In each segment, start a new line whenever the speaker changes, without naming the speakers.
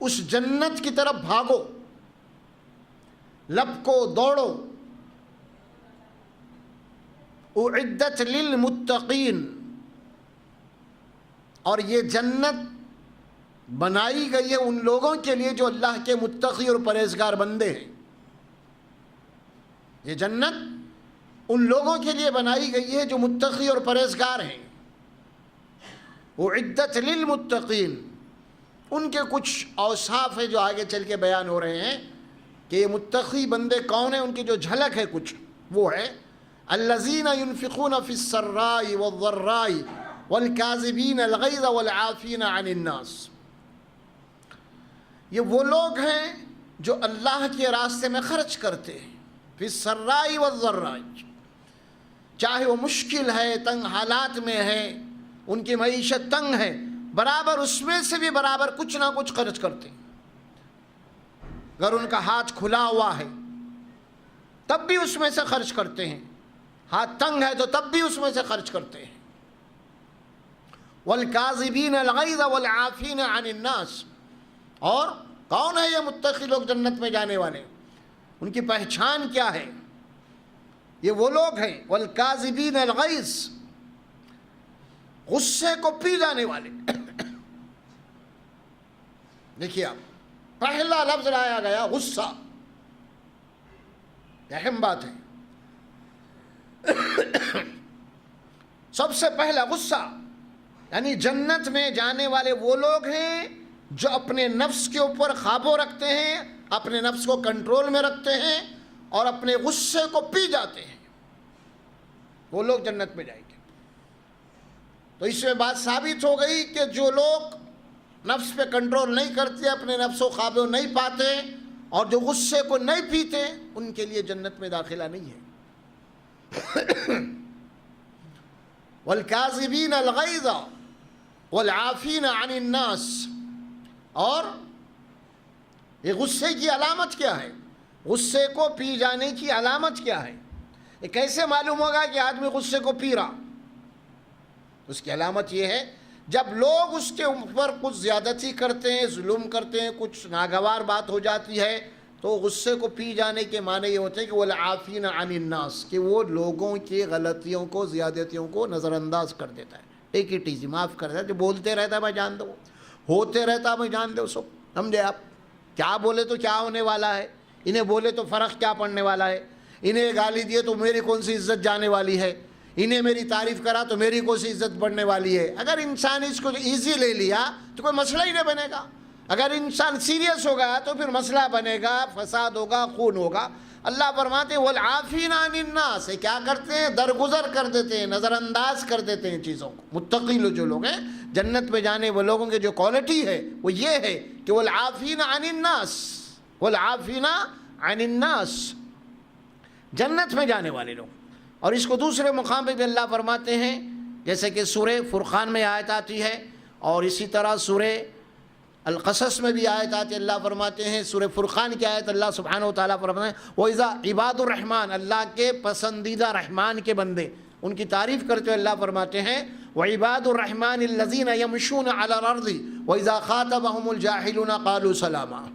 اس جنت کی طرف بھاگو، لپکو، دوڑو۔ اعدت للمتقین، اور یہ جنت بنائی گئی ہے ان لوگوں کے لیے جو اللہ کے متقی اور پرہیزگار بندے ہیں۔ یہ جنت ان لوگوں کے لیے بنائی گئی ہے جو متقی اور پرہیزگار ہیں۔ اعدت للمتقین، ان کے کچھ اوصاف ہیں جو آگے چل کے بیان ہو رہے ہیں کہ یہ متقی بندے کون ہیں، ان کی جو جھلک ہے کچھ وہ ہے الذین ينفقون فی السراء والضراء والکاظمین الغیظ والعافین عن الناس۔ یہ وہ لوگ ہیں جو اللہ کے راستے میں خرچ کرتے ہیں، فی السراء والضراء، چاہے وہ مشکل ہے، تنگ حالات میں ہے، ان کی معیشت تنگ ہے، برابر اس میں سے بھی برابر کچھ نہ کچھ خرچ کرتے ہیں۔ اگر ان کا ہاتھ کھلا ہوا ہے تب بھی اس میں سے خرچ کرتے ہیں، ہاتھ تنگ ہے تو تب بھی اس میں سے خرچ کرتے ہیں۔ والکاظمین الغیظ والعافین عن الناس، اور کون ہے یہ متقی لوگ جنت میں جانے والے؟ ان کی پہچان کیا ہے؟ یہ وہ لوگ ہیں والکاظمین الغیظ، غصے کو پی جانے والے۔ دیکھیے آپ، پہلا لفظ لایا گیا غصہ، اہم بات ہے۔ سب سے پہلا غصہ، یعنی جنت میں جانے والے وہ لوگ ہیں جو اپنے نفس کے اوپر قابو رکھتے ہیں، اپنے نفس کو کنٹرول میں رکھتے ہیں اور اپنے غصے کو پی جاتے ہیں، وہ لوگ جنت میں جائیں گے۔ تو اس میں بات ثابت ہو گئی کہ جو لوگ نفس پہ کنٹرول نہیں کرتے، اپنے نفس کو قابو نہیں پاتے اور جو غصے کو نہیں پیتے، ان کے لیے جنت میں داخلہ نہیں ہے۔ والکاظمین الغیظ والعافین عن الناس، اور یہ غصے کی علامت کیا ہے؟ غصے کو پی جانے کی علامت کیا ہے؟ یہ کیسے معلوم ہوگا کہ آدمی غصے کو پی رہا؟ اس کی علامت یہ ہے جب لوگ اس کے اوپر کچھ زیادتی کرتے ہیں، ظلم کرتے ہیں، کچھ ناگوار بات ہو جاتی ہے، تو غصے کو پی جانے کے معنی یہ ہوتے ہیں کہ والعافین عن الناس، کہ وہ لوگوں کی غلطیوں کو، زیادتیوں کو نظر انداز کر دیتا ہے، ٹیک اٹ ایزی، معاف کر دیتا ہے۔ جو بولتے رہتا ہے میں جان دو، ہوتے رہتا ہے میں جان دو، سب سمجھے آپ؟ کیا بولے تو کیا ہونے والا ہے، انہیں بولے تو فرق کیا پڑنے والا ہے، انہیں گالی دیے تو میری کون سی عزت جانے والی ہے، انہیں میری تعریف کرا تو میری کون سی عزت بڑھنے والی ہے۔ اگر انسان اس کو ایزی لے لیا تو کوئی مسئلہ ہی نہیں بنے گا۔ اگر انسان سیریس ہو گیا تو پھر مسئلہ بنے گا، فساد ہوگا، خون ہوگا۔ اللہ فرماتے ہیں والعافین عن الناس، کیا کرتے ہیں؟ درگزر کر دیتے ہیں، نظر انداز کر دیتے ہیں چیزوں کو۔ متقی جو لوگ ہیں جنت میں جانے وہ لوگوں کے جو کوالٹی ہے وہ یہ ہے کہ والعافین عن الناس، والعافین عن الناس، جنت میں جانے والے لوگ۔ اور اس کو دوسرے مقام پہ بھی اللہ فرماتے ہیں، جیسے کہ سورہ فرقان میں آیت آتی ہے، اور اسی طرح سورہ القصص میں بھی آیت آتی ہے۔ اللہ فرماتے ہیں، سورہ فرقان کی آیت اللہ سبحانہ و تعالیٰ فرماتے ہیں وَإِذَا عِبَادُ الرحمن، اللہ کے پسندیدہ رحمان کے بندے، ان کی تعریف کرتے ہوئے اللہ فرماتے ہیں وَعِبَادُ الرحمن الَّذِينَ يَمْشُونَ عَلَى الْأَرْضِ وَإِذَا خَاطَبَهُمُ الْجَاهِلُونَ قَالُوا سَلَامًا۔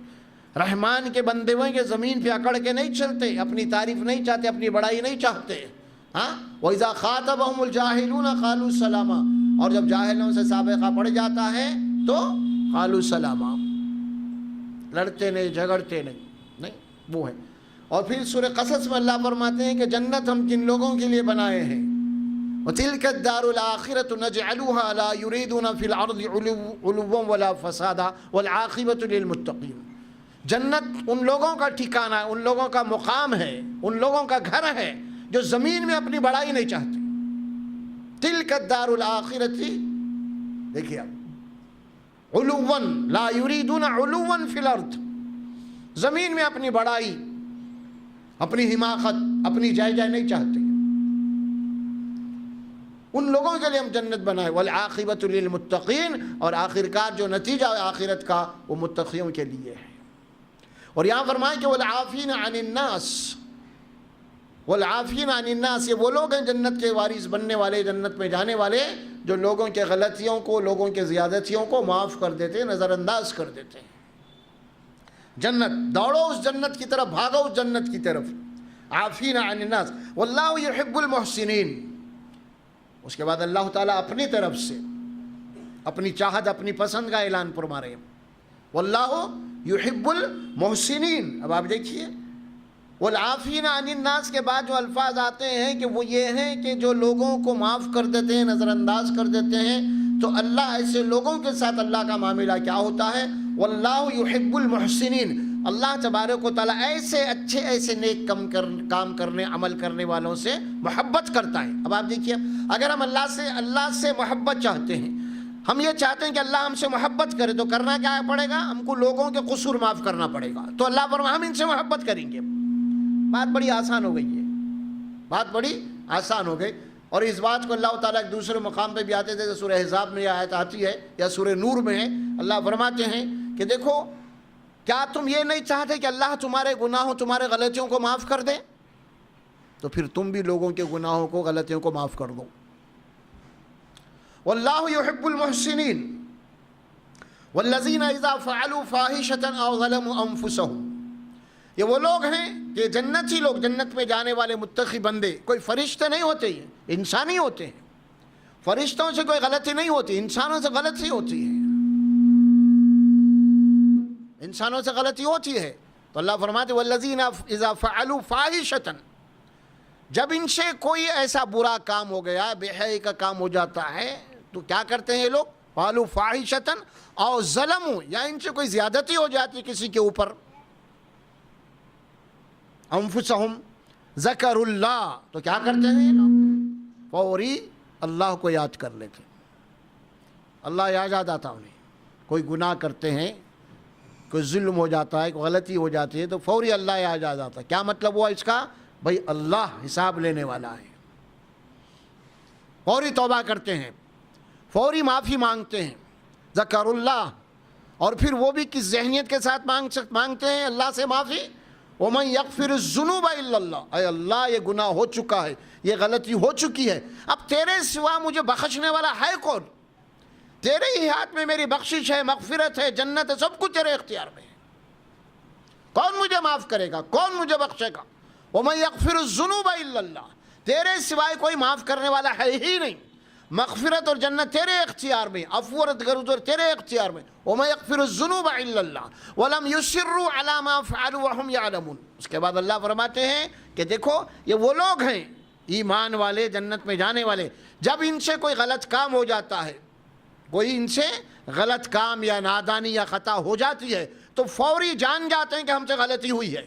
رحمان کے بندے وہ ہیں کہ زمین پہ اکڑ کے نہیں چلتے، اپنی تعریف نہیں چاہتے، اپنی بڑائی نہیں چاہتے۔ ہاں، وَإِذَا خَاطَبَهُمُ الْجَاهِلُونَ قَالُوا سَلَامًا، اور جب جاہلوں سے سابقہ پڑ جاتا ہے تو قالوا سلاما، لڑتے نہیں، جھگڑتے نہیں، وہ ہے۔ اور پھر سورہ قصص میں اللہ فرماتے ہیں کہ جنت ہم کن لوگوں کے لیے بنائے ہیں، وَتِلْكَ الدَّارُ الْآخِرَةُ نَجْعَلُهَا لَا يُرِيدُونَ فِي الْأَرْضِ عُلُوًّا وَلَا فَسَادًا وَالْعَاقِبَةُ لِلْمُتَّقِينَ۔ جنت ان لوگوں کا ٹھکانہ، ان لوگوں کا مقام ہے، ان لوگوں کا گھر ہے جو زمین میں اپنی بڑائی نہیں چاہتے۔ تِلْكَ الدَّارُ الْآخِرَةِ، دیکھیے آپ، علواً لا یریدون علواً فی الارض، زمین میں اپنی بڑائی، اپنی حماقت، اپنی جائے نہیں چاہتے۔ ان لوگوں کے لیے ہم جنت بنائے، والعاقبۃ للمتقین، اور آخرکار جو نتیجہ ہے آخرت کا وہ متقیوں کے لیے ہے۔ اور یہاں فرمائے کہ والعافین عن الناس، والعافین عن الناس، یہ وہ لوگ ہیں جنت کے وارث بننے والے، جنت میں جانے والے، جو لوگوں کے غلطیوں کو، لوگوں کے زیادتیوں کو معاف کر دیتے ہیں، نظر انداز کر دیتے ہیں۔ جنت، دوڑو اس جنت کی طرف، بھاگو اس جنت کی طرف. عافین عن الناس واللہ یحب المحسنین. اس کے بعد اللہ تعالیٰ اپنی طرف سے اپنی چاہت، اپنی پسند کا اعلان فرما رہے ہیں. واللہ یحب المحسنین. اب آپ دیکھیے والعافین عن الناس کے بعد جو الفاظ آتے ہیں کہ وہ یہ ہیں کہ جو لوگوں کو معاف کر دیتے ہیں، نظر انداز کر دیتے ہیں. تو اللہ ایسے لوگوں کے ساتھ اللہ کا معاملہ کیا ہوتا ہے؟ واللہ یحب المحسنین. اللہ تبارک و تعالیٰ ایسے اچھے، ایسے نیک کام کرنے، عمل کرنے والوں سے محبت کرتا ہے. اب آپ دیکھیے اگر ہم اللہ سے محبت چاہتے ہیں، ہم یہ چاہتے ہیں کہ اللہ ہم سے محبت کرے، تو کرنا کیا پڑے گا؟ ہم کو لوگوں کے قصور معاف کرنا پڑے گا. تو اللہ فرماتا ہم ان سے محبت کریں گے. بات بڑی آسان ہو گئی ہے، بات بڑی آسان ہو گئی. اور اس بات کو اللہ تعالیٰ ایک دوسرے مقام پہ بھی آتے تھے. سورہ احزاب میں یہ آیت آتی ہے یا سورہ نور میں ہے. اللہ فرماتے ہیں کہ دیکھو کیا تم یہ نہیں چاہتے کہ اللہ تمہارے گناہوں، تمہارے غلطیوں کو معاف کر دے؟ تو پھر تم بھی لوگوں کے گناہوں کو، غلطیوں کو معاف کر دو. واللہ یحب المحسنین. والذین اذا فعلوا فاحشۃ او ظلموا انفسهم. یہ وہ لوگ ہیں کہ جنتی لوگ، جنت میں جانے والے متقی بندے، کوئی فرشتے نہیں ہوتے، یہ انسانی ہوتے ہیں. فرشتوں سے کوئی غلطی نہیں ہوتی، انسانوں سے غلطی ہوتی ہے، انسانوں سے غلطی ہوتی ہے. تو اللہ فرماتے والذین اذا فعلوا فاحشۃ، جب ان سے کوئی ایسا برا کام ہو گیا، بے حیائی کا کام ہو جاتا ہے، تو کیا کرتے ہیں یہ لوگ؟ فعلوا فاحشۃ او ظلموا، یا ان سے کوئی زیادتی ہو جاتی ہے کسی کے اوپر، انفسہم ذکر اللہ، تو کیا کرتے ہیں یہ لوگ؟ فوری اللہ کو یاد کر لیتے. اللہ یاد آتا انہیں. کوئی گناہ کرتے ہیں، کوئی ظلم ہو جاتا ہے، کوئی غلطی ہو جاتی ہے، تو فوری اللہ یاد آتا ہے. کیا مطلب ہوا اس کا؟ بھائی اللہ حساب لینے والا ہے. فوری توبہ کرتے ہیں، فوری معافی مانگتے ہیں. ذکر اللہ. اور پھر وہ بھی کس ذہنیت کے ساتھ مانگتے ہیں اللہ سے معافی؟ وَمَنْ يَغْفِرُ الذُّنُوبَ إِلَّا اللَّهُ. اے اللہ یہ گناہ ہو چکا ہے، یہ غلطی ہو چکی ہے، اب تیرے سوا مجھے بخشنے والا ہے کون؟ تیرے ہی ہاتھ میں میری بخشش ہے، مغفرت ہے، جنت ہے، سب کچھ تیرے اختیار میں ہے. کون مجھے معاف کرے گا؟ کون مجھے بخشے گا؟ وَمَنْ يَغْفِرُ الذُّنُوبَ إِلَّا اللَّهُ. تیرے سوائے کوئی معاف کرنے والا ہے ہی نہیں. مغفرت اور جنت تیرے اختیار میں، عفو اور درگزر تیرے اختیار میں. وَمَنْ يَغْفِرُ الذُّنُوبَ إِلَّا اللَّهُ وَلَمْ يُصِرُّوا عَلَى مَا فَعَلُوا وَهُمْ يَعْلَمُونَ. اس کے بعد اللہ فرماتے ہیں کہ دیکھو یہ وہ لوگ ہیں ایمان والے، جنت میں جانے والے، جب ان سے کوئی غلط کام ہو جاتا ہے، کوئی ان سے غلط کام یا نادانی یا خطا ہو جاتی ہے، تو فوری جان جاتے ہیں کہ ہم سے غلطی ہوئی ہے.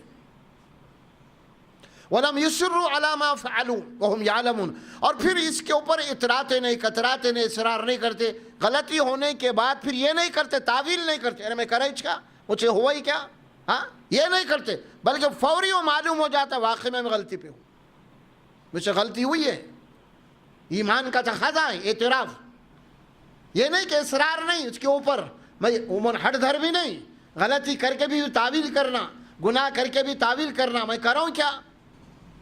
وَلَمْ يُصِرُّوا عَلَى مَا فَعَلُوا وَهُمْ يَعْلَمُونَ. اور پھر اس کے اوپر اتراتے نہیں، کتراتے نہیں، اصرار نہیں کرتے. غلطی ہونے کے بعد پھر یہ نہیں کرتے، تعویل نہیں کرتے، ارے میں کرا اس کا، مجھے ہوا ہی کیا، ہاں، یہ نہیں کرتے، بلکہ فوری وہ معلوم ہو جاتا ہے واقعی میں غلطی پہ ہوں، مجھ سے غلطی ہوئی ہے. ایمان کا تقاضا ہے اعتراف. یہ نہیں کہ اصرار نہیں اس کے اوپر، میں عموماً ہٹ دھر بھی نہیں، غلطی کر کے بھی تعویل کرنا، گناہ کر کے بھی تعویل کرنا، میں کراؤں کیا،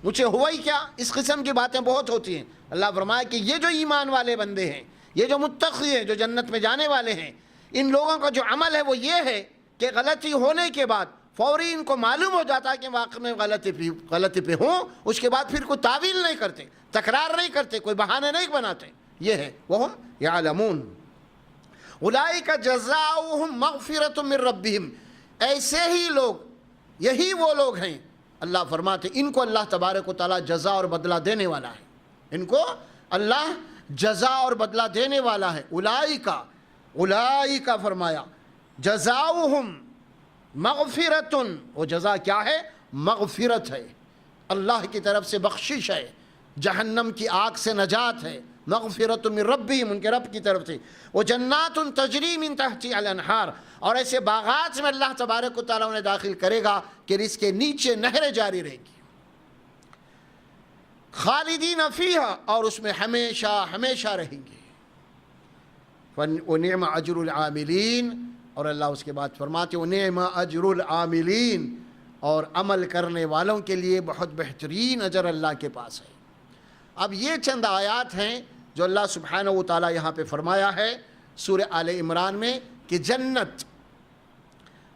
مجھے ہوا ہی کیا. اس قسم کی باتیں بہت ہوتی ہیں. اللہ فرمایا کہ یہ جو ایمان والے بندے ہیں، یہ جو متقی ہیں، جو جنت میں جانے والے ہیں، ان لوگوں کا جو عمل ہے وہ یہ ہے کہ غلطی ہونے کے بعد فوری ان کو معلوم ہو جاتا ہے کہ واقعی میں غلطی پہ ہوں، اس کے بعد پھر کوئی تعویل نہیں کرتے، تکرار نہیں کرتے، کوئی بہانے نہیں بناتے. یہ ہے وَهُمْ يَعْلَمُونَ. أُولَئِكَ جَزَاؤُهُمْ مَغْفِرَةٌ مِّن رَّبِّهِمْ. ایسے ہی لوگ، یہی وہ لوگ ہیں، اللہ فرماتے ان کو اللہ تبارک و تعالیٰ جزا اور بدلہ دینے والا ہے. ان کو اللہ جزا اور بدلہ دینے والا ہے. اولئک فرمایا جزاؤہم مغفرتن. وہ جزا کیا ہے؟ مغفرت ہے، اللہ کی طرف سے بخشش ہے، جہنم کی آگ سے نجات ہے. مغفرت من ربہم، ان کے رب کی طرف سے. وہ جنات تجری من تحتها الانہار. اور ایسے باغات میں اللہ تبارک و تعالیٰ انہیں داخل کرے گا کہ اس کے نیچے نہریں جاری رہیں گی. خالدین فیہا، اور اس میں ہمیشہ ہمیشہ رہیں گے. وَنِعْمَ أَجْرُ الْعَامِلِينَ. اور اللہ اس کے بعد فرماتے وَنِعْمَ أَجْرُ الْعَامِلِينَ. اور عمل کرنے والوں کے لیے بہت بہترین اجر اللہ کے پاس ہے. اب یہ چند آیات ہیں جو اللہ سبحانہ و تعالیٰ یہاں پہ فرمایا ہے سورہ آل عمران میں کہ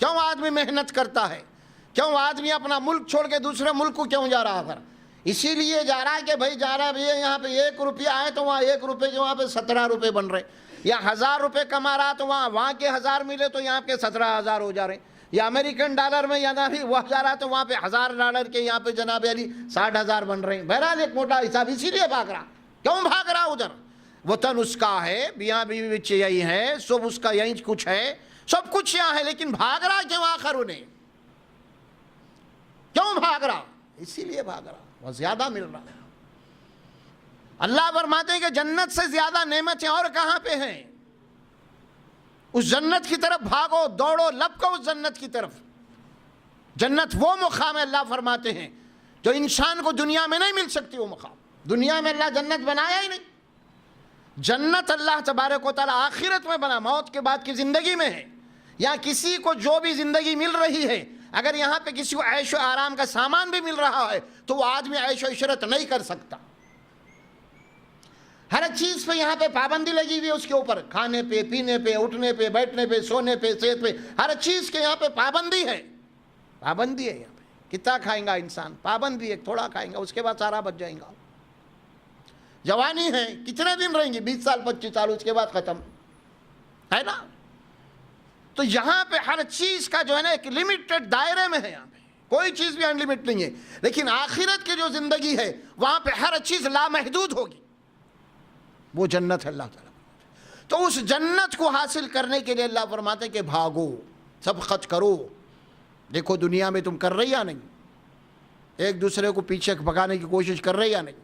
کیوں آدمی محنت کرتا ہے؟ کیوں آدمی اپنا ملک چھوڑ کے دوسرے ملک کو کیوں جا رہا ہے؟ اسی لیے جا رہا ہے کہ بھائی جا رہا ہے یہاں پہ 1 روپیہ آئے تو وہاں 1 روپے کے وہاں پہ 17 روپے بن رہے، یا 1000 روپے کما رہا تو وہاں کے 1000 ملے تو یہاں کے 17000 ہو جا رہے، یا امریکن ڈالر میں جناب وہ جا رہا تو وہاں پہ $1000 کے یہاں پہ جناب علی 60,000 بن رہے ہیں۔ بہرحال ایک موٹا حساب، اسی لیے بھاگ رہا۔ کیوں بھاگ رہا ادھر؟ وطن اس کا ہے، بیاں بیوی بچے یہی ہیں، سب اس کا یہی کچھ ہے، سب کچھ یہاں ہے، لیکن بھاگ رہا کیوں آخر انہیں؟ کیوں بھاگ رہا؟ اسی لیے بھاگ رہا، وہ زیادہ مل رہا ہے۔ اللہ فرماتے ہیں کہ جنت سے زیادہ نعمتیں اور کہاں پہ ہیں؟ اس جنت کی طرف بھاگو، دوڑو، لپکو اس جنت کی طرف۔ جنت وہ مقام ہے، اللہ فرماتے ہیں، جو انسان کو دنیا میں نہیں مل سکتی۔ وہ مقام دنیا میں اللہ جنت بنایا ہی نہیں۔ جنت اللہ تبارک و تعالیٰ آخرت میں بنا، موت کے بعد کی زندگی میں ہے۔ یا کسی کو جو بھی زندگی مل رہی ہے، اگر یہاں پہ کسی کو عیش و آرام کا سامان بھی مل رہا ہے تو وہ آدمی عیش و عشرت نہیں کر سکتا۔ ہر چیز پہ یہاں پہ پابندی لگی ہوئی ہے، اس کے اوپر کھانے پہ، پینے پہ، اٹھنے پہ، بیٹھنے پہ، سونے پہ، صحت پہ، ہر چیز کے یہاں پہ پابندی ہے۔ پابندی ہے یہاں پہ، کتنا کھائیں گا انسان؟ پابندی ہے، تھوڑا کھائیں گا، اس کے بعد سارا بچ جائیں گا۔ جوانی ہے، کتنے دن رہیں گے؟ 20 سال 25 سال، اس کے بعد ختم ہے نا۔ تو یہاں پہ ہر چیز کا جو ہے نا ایک لمیٹڈ دائرے میں ہے، یہاں پہ کوئی چیز بھی انلمیٹڈ نہیں ہے۔ لیکن آخرت کی جو زندگی ہے وہاں پہ ہر چیز لامحدود ہوگی، وہ جنت ہے اللہ تعالیٰ۔ تو اس جنت کو حاصل کرنے کے لیے اللہ فرماتے ہیں کہ بھاگو، سبقت کرو۔ دیکھو دنیا میں تم کر رہی یا نہیں؟ ایک دوسرے کو پیچھے بھگانے کی کوشش کر رہی یا نہیں؟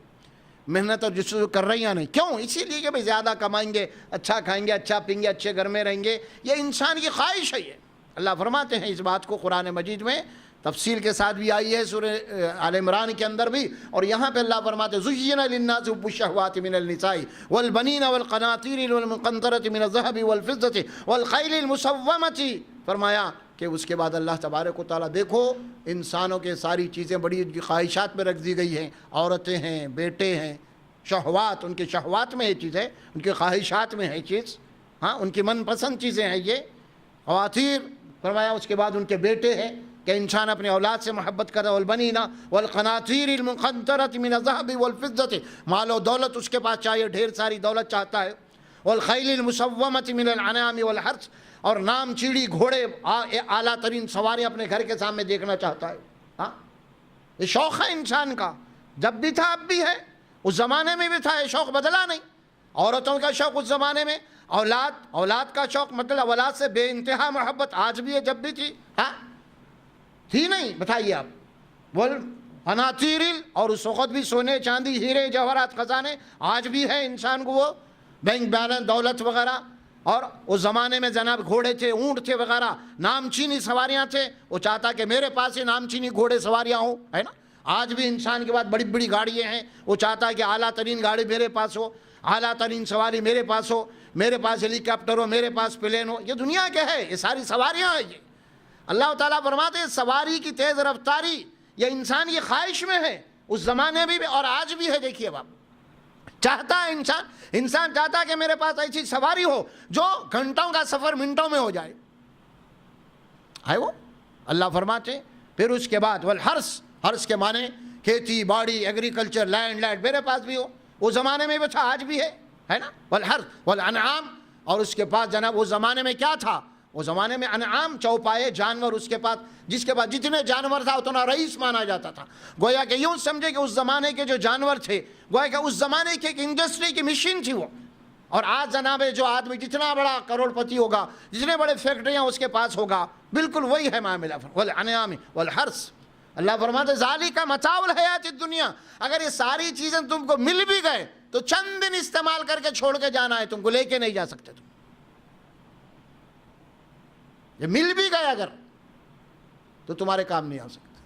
محنت اور جسو کر رہی یا نہیں؟ کیوں؟ اسی لیے کہ بھئی زیادہ کمائیں گے، اچھا کھائیں گے، اچھا پئیں گے، اچھے گھر میں رہیں گے، یہ انسان کی خواہش ہے۔ یہ اللہ فرماتے ہیں اس بات کو قرآن مجید میں تفصیل کے ساتھ بھی آئی ہے، سورہ آل عمران کے اندر بھی، اور یہاں پہ اللہ فرماتے ہیں زُيِّنَ لِلنَّاسِ حُبُّ الشَّهَوَاتِ مِنَ النِّسَاءِ وَالْبَنِينَ وَالْقَنَاطِيرِ وَالْمُقَنطَرَةِ مِنَ الذَّهَبِ وَالْفِضَّةِ وَالْخَيْلِ الْمُسَوَّمَةِ۔ فرمایا کہ اس کے بعد اللہ تبارک و تعالیٰ دیکھو انسانوں کے ساری چیزیں بڑی ان کی خواہشات میں رکھ دی گئی ہیں، عورتیں ہیں، بیٹے ہیں، شہوات، ان کے شہوات میں یہ چیز ہے، ان کی خواہشات میں ہے چیز، ہاں ان کی من پسند چیزیں ہیں یہ خواتین۔ فرمایا اس کے بعد ان کے بیٹے ہیں کہ انسان اپنے اولاد سے محبت کرے، والبنین والقناطیر المقنطرۃ من الذهب والفضۃ، مال و دولت اس کے پاس چاہیے، ڈھیر ساری دولت چاہتا ہے، والخیل المسومۃ من الانعام والحرث، اور نام چیڑی، گھوڑے، اعلیٰ ترین سواری اپنے گھر کے سامنے دیکھنا چاہتا ہے۔ ہاں یہ شوق ہے انسان کا، جب بھی تھا اب بھی ہے، اس زمانے میں بھی تھا، یہ شوق بدلا نہیں۔ عورتوں کا شوق اس زمانے میں، اولاد کا شوق، مطلب اولاد سے بے انتہا محبت آج بھی ہے، جب بھی تھی، ہاں تھی نہیں؟ بتائیے آپ۔ بول قناطیر، اور اس وقت بھی سونے چاندی ہیرے جواہرات خزانے آج بھی ہے انسان کو، وہ بینک بیلنس دولت وغیرہ۔ اور اس زمانے میں جناب گھوڑے تھے، اونٹ تھے وغیرہ، نام چینی سواریاں تھے، وہ چاہتا کہ میرے پاس ہی نام چینی گھوڑے سواریاں ہوں، ہے نا۔ آج بھی انسان کے بعد بڑی بڑی گاڑیاں ہیں، وہ چاہتا ہے کہ اعلیٰ ترین گاڑی میرے پاس ہو، اعلیٰ ترین سواری میرے پاس ہو، میرے پاس ہیلی کاپٹر ہو، میرے پاس پلین ہو۔ یہ دنیا کیا ہے؟ یہ ساری سواریاں ہیں۔ یہ اللہ تعالیٰ فرماتے ہیں سواری کی تیز رفتاری یہ انسان کی خواہش میں ہے، اس زمانے میں بھی اور آج بھی ہے۔ دیکھیے اب چاہتا ہے انسان چاہتا ہے کہ میرے پاس ایسی سواری ہو جو گھنٹوں کا سفر منٹوں میں ہو جائے، ہے وہ اللہ فرماتے ہیں۔ پھر اس کے بعد والحرث، حرث کے معنی کھیتی باڑی، ایگریکلچر، لینڈ میرے پاس بھی ہو، اس زمانے میں بھی تھا، آج بھی ہے نا۔ والحرث والانعام، اور اس کے پاس جناب اس زمانے میں کیا تھا؟ اس زمانے میں انعام، چوپائے جانور، اس کے پاس جس کے پاس جتنے جانور تھا اتنا رئیس مانا جاتا تھا۔ گویا کہ یوں سمجھے کہ اس زمانے کے جو جانور تھے، گویا کہ اس زمانے کی ایک انڈسٹری کی مشین تھی وہ۔ اور آج جناب جو آدمی جتنا بڑا کروڑ پتی ہوگا، جتنے بڑے فیکٹریاں اس کے پاس ہوگا، بالکل وہی ہے معاملہ۔ والانعام والحرث، اللہ فرماتے ذالک متاع الحیات الدنیا، اگر یہ ساری چیزیں تم کو مل بھی گئے تو چند دن استعمال کر کے چھوڑ کے جانا ہے، تم کو لے کے نہیں جا سکتے تم۔ یہ مل بھی گئے اگر تو تمہارے کام نہیں آ سکتے۔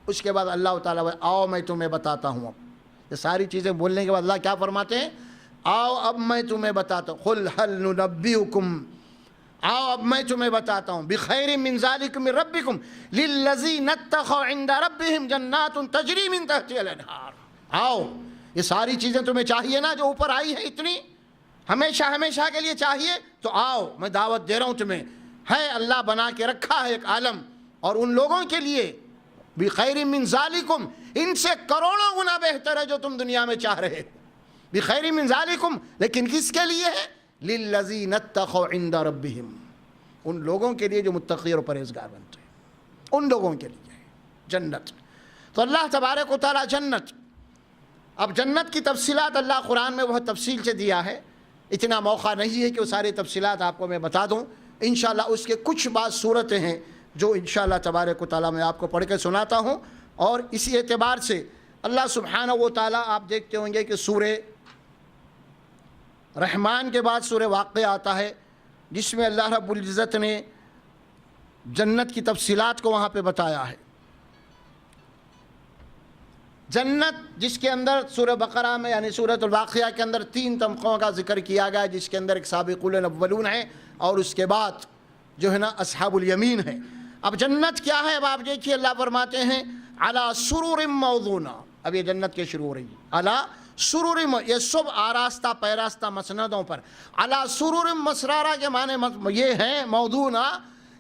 اس کے بعد اللہ تعالیٰ آؤ میں تمہیں بتاتا ہوں۔ اب یہ ساری چیزیں بولنے کے بعد اللہ کیا فرماتے ہیں؟ آؤ اب میں تمہیں بتاتا ہوں، قل هل ننبئکم، آؤ اب میں تمہیں بتاتا ہوں، بخیر من ذالکم من ربکم للذین اتقوا عند ربہم جنات تجری من تحتها الانہار۔ آؤ یہ ساری چیزیں تمہیں چاہیے نا جو اوپر آئی ہیں اتنی، ہمیشہ ہمیشہ کے لیے چاہیے، تو آؤ میں دعوت دے رہا ہوں تمہیں، ہے اللہ بنا کے رکھا ہے ایک عالم، اور ان لوگوں کے لیے بخیر من ذالکم، ان سے کروڑوں گنا بہتر ہے جو تم دنیا میں چاہ رہے ہو، بخیر من ذالکم، لیکن کس کے لیے ہے؟ للذین اتقوا عند ربہم، ان لوگوں کے لیے جو متقی اور پرہیزگار بنتے ہیں، ان لوگوں کے لیے جنت۔ تو اللہ تبارک و تعالی جنت، اب جنت کی تفصیلات اللہ قرآن میں بہت تفصیل سے دیا ہے، اتنا موقع نہیں ہے کہ وہ ساری تفصیلات آپ کو میں بتا دوں، انشاءاللہ اس کے کچھ بعض صورتیں ہیں جو انشاءاللہ تبارک و تعالی میں آپ کو پڑھ کے سناتا ہوں، اور اسی اعتبار سے اللہ سبحانہ و تعالی آپ دیکھتے ہوں گے کہ سورہ رحمان کے بعد سورہ واقعہ آتا ہے، جس میں اللہ رب العزت نے جنت کی تفصیلات کو وہاں پہ بتایا ہے۔ جنت جس کے اندر سورہ بقرہ میں یعنی سورۃ الواقعہ کے اندر 3 طبقوں کا ذکر کیا گیا ہے، جس کے اندر ایک سابقون الاولون ہے، اور اس کے بعد جو ہے نا اصحاب الیمین ہے۔ اب جنت کیا ہے؟ اب آپ دیکھیے اللہ فرماتے ہیں علی سرر موضونہ، اب یہ جنت کے شروع ہو رہی ہے، علی سرر، یہ سب آراستہ پیراستہ مسندوں پر، علی سرر مسرارہ کے معنی یہ ہیں موضونہ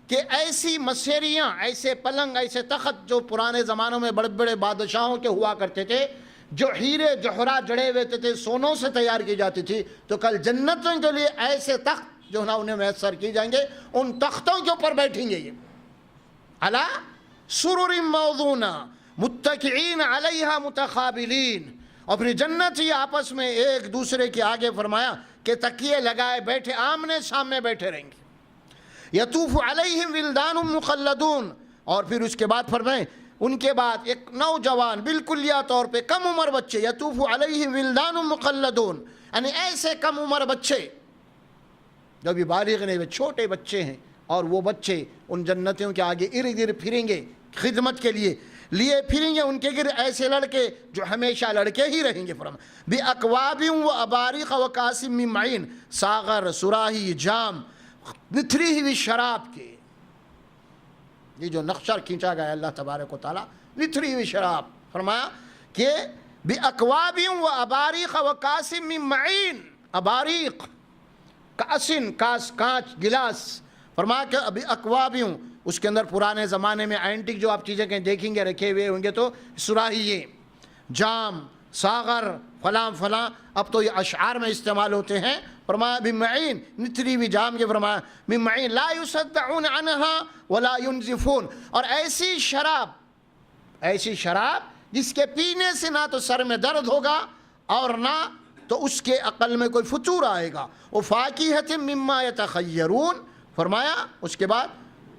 کہ ایسی مسیریاں، ایسے پلنگ، ایسے تخت جو پرانے زمانوں میں بڑے بڑے بادشاہوں کے ہوا کرتے تھے، جو ہیرے جوہرات جڑے ہوئے تھے، سونوں سے تیار کی جاتی تھی، تو کل جنتوں کے لیے ایسے تخت جو نا انہیں میسر کی جائیں گے، ان تختوں کے اوپر بیٹھیں گے یہ علی سرر موضونہ متکئین علیہا متقابلین، اور پھر جنت ہی آپس میں ایک دوسرے کے آگے فرمایا کہ تکیے لگائے بیٹھے آمنے سامنے بیٹھے رہیں گے، یطوف علیہم ولدان مخلدون، اور پھر اس کے بعد فرمائیں ان کے بعد ایک نوجوان بالکلیہ طور پہ کم عمر بچے، یطوف علیہم ولدان مخلدون، یعنی ایسے کم عمر بچے جو بھی بالغ نہیں ہوئے، چھوٹے بچے ہیں، اور وہ بچے ان جنتیوں کے آگے ارد گرد پھریں گے، خدمت کے لیے پھریں گے، ان کے گرد ایسے لڑکے جو ہمیشہ لڑکے ہی رہیں گے۔ بِأَكْوَابٍ وَأَبَارِقَ وَكَاسٍ مِّن مَّعِينٍ، ساغر، سراہی، جام، نتھری ہوئی شراب کے، یہ جو نقشہ کھینچا گیا اللہ تبارک و تعالیٰ، نتھری ہوئی شراب، فرمایا کہ بِأَكْوَابٍ وَأَبَارِقَ وَكَاسٍ مِّن مَّعِينٍ، اباریق، کاسن، کانچ، گلاس، فرمایا کہ ابھی اکوابیوں، اس کے اندر پرانے زمانے میں اینٹک جو آپ چیزیں کہیں دیکھیں گے رکھے ہوئے ہوں گے تو سراہیے، جام، ساغر، فلاں فلاں، اب تو یہ اشعار میں استعمال ہوتے ہیں، فرمایا بمعین، نتری بھی جام کے، فرمایا بمعین لا یصدعون عنہا ولا ینزفون، اور ایسی شراب جس کے پینے سے نہ تو سر میں درد ہوگا اور نہ تو اس کے عقل میں کوئی فطور آئے گا، وہ فاکہۃ مما یتخیرون، فرمایا اس کے بعد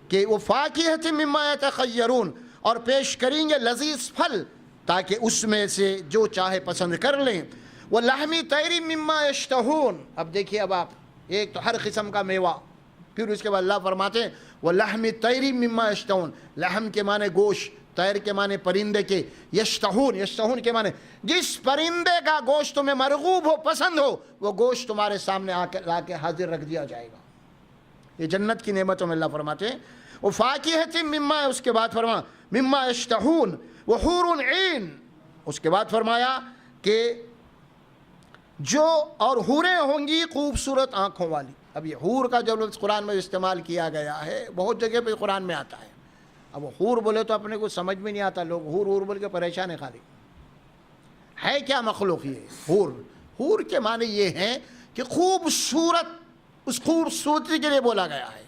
کہ وہ فاکہۃ مما یتخیرون، اور پیش کریں گے لذیذ پھل تاکہ اس میں سے جو چاہے پسند کر لیں، وَلَحْمِ طَيْرٍ مِّمَّا يَشْتَهُونَ، اب دیکھیے اب آپ ایک تو ہر قسم کا میوہ، پھر اس کے بعد اللہ فرماتے ہیں وَلَحْمِ طَيْرٍ مِّمَّا يَشْتَهُونَ، لحم کے معنی گوشت، طیر کے معنی پرندے کے، یشتہون کے معنی جس پرندے کا گوشت تمہیں مرغوب ہو، پسند ہو، وہ گوشت تمہارے سامنے لا کے حاضر رکھ دیا جائے گا۔ یہ جنت کی نعمتوں میں اللہ فرماتے ہیں وَفَاكِهَةٍ مِّمَّا، اس کے بعد فرمایا مِّمَّا يَشْتَهُونَ وَحُورٌ عِين، اس کے بعد فرمایا کہ جو اور حوریں ہوں گی خوبصورت آنکھوں والی۔ اب یہ حور کا جو لفظ قرآن میں استعمال کیا گیا ہے بہت جگہ پہ قرآن میں آتا ہے، اب وہ حور بولے تو اپنے کو سمجھ میں نہیں آتا، لوگ حور بول کے پریشان ہے، خالی ہے کیا مخلوق یہ حور کے معنی یہ ہیں کہ خوبصورت، اس خوبصورتی کے لیے بولا گیا ہے،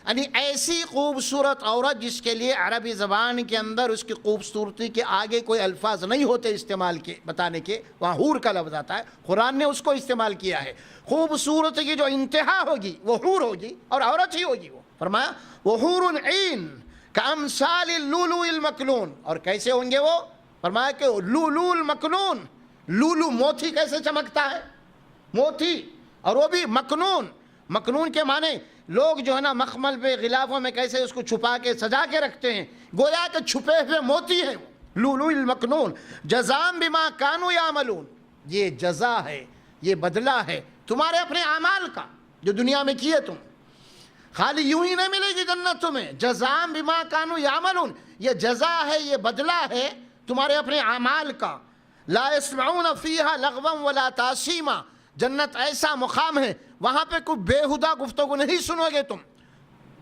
یعنی ایسی خوبصورت عورت جس کے لیے عربی زبان کے اندر اس کی خوبصورتی کے آگے کوئی الفاظ نہیں ہوتے استعمال کے بتانے کے، وہاں حور کا لفظ آتا ہے، قرآن نے اس کو استعمال کیا ہے۔ خوبصورتی کی جو انتہا ہوگی وہ حور ہوگی اور عورت ہی ہوگی، وہ فرمایا وحور عین کامثال اللؤلؤ المکنون، اور کیسے ہوں گے وہ؟ فرمایا کہ لؤلؤ المکنون، لولو موتی کیسے چمکتا ہے، موتی، اور وہ بھی مکنون کے معنی لوگ جو ہے نا مخمل پہ غلافوں میں کیسے اس کو چھپا کے سجا کے رکھتے ہیں، گویا کہ چھپے ہوئے موتی ہیں، لؤلؤ المکنون، جزاء بما كانوا يعملون، یہ جزا ہے، یہ بدلہ ہے تمہارے اپنے اعمال کا جو دنیا میں کیے تم، خالی یوں ہی نہیں ملے گی جنت تمہیں، جزاء بما كانوا يعملون، یہ جزا ہے، یہ بدلہ ہے تمہارے اپنے اعمال کا۔ لا يسمعون فيها لغوا ولا تاثیما، جنت ایسا مقام ہے وہاں پہ کوئی بےہودہ گفتگو نہیں سنو گے تم،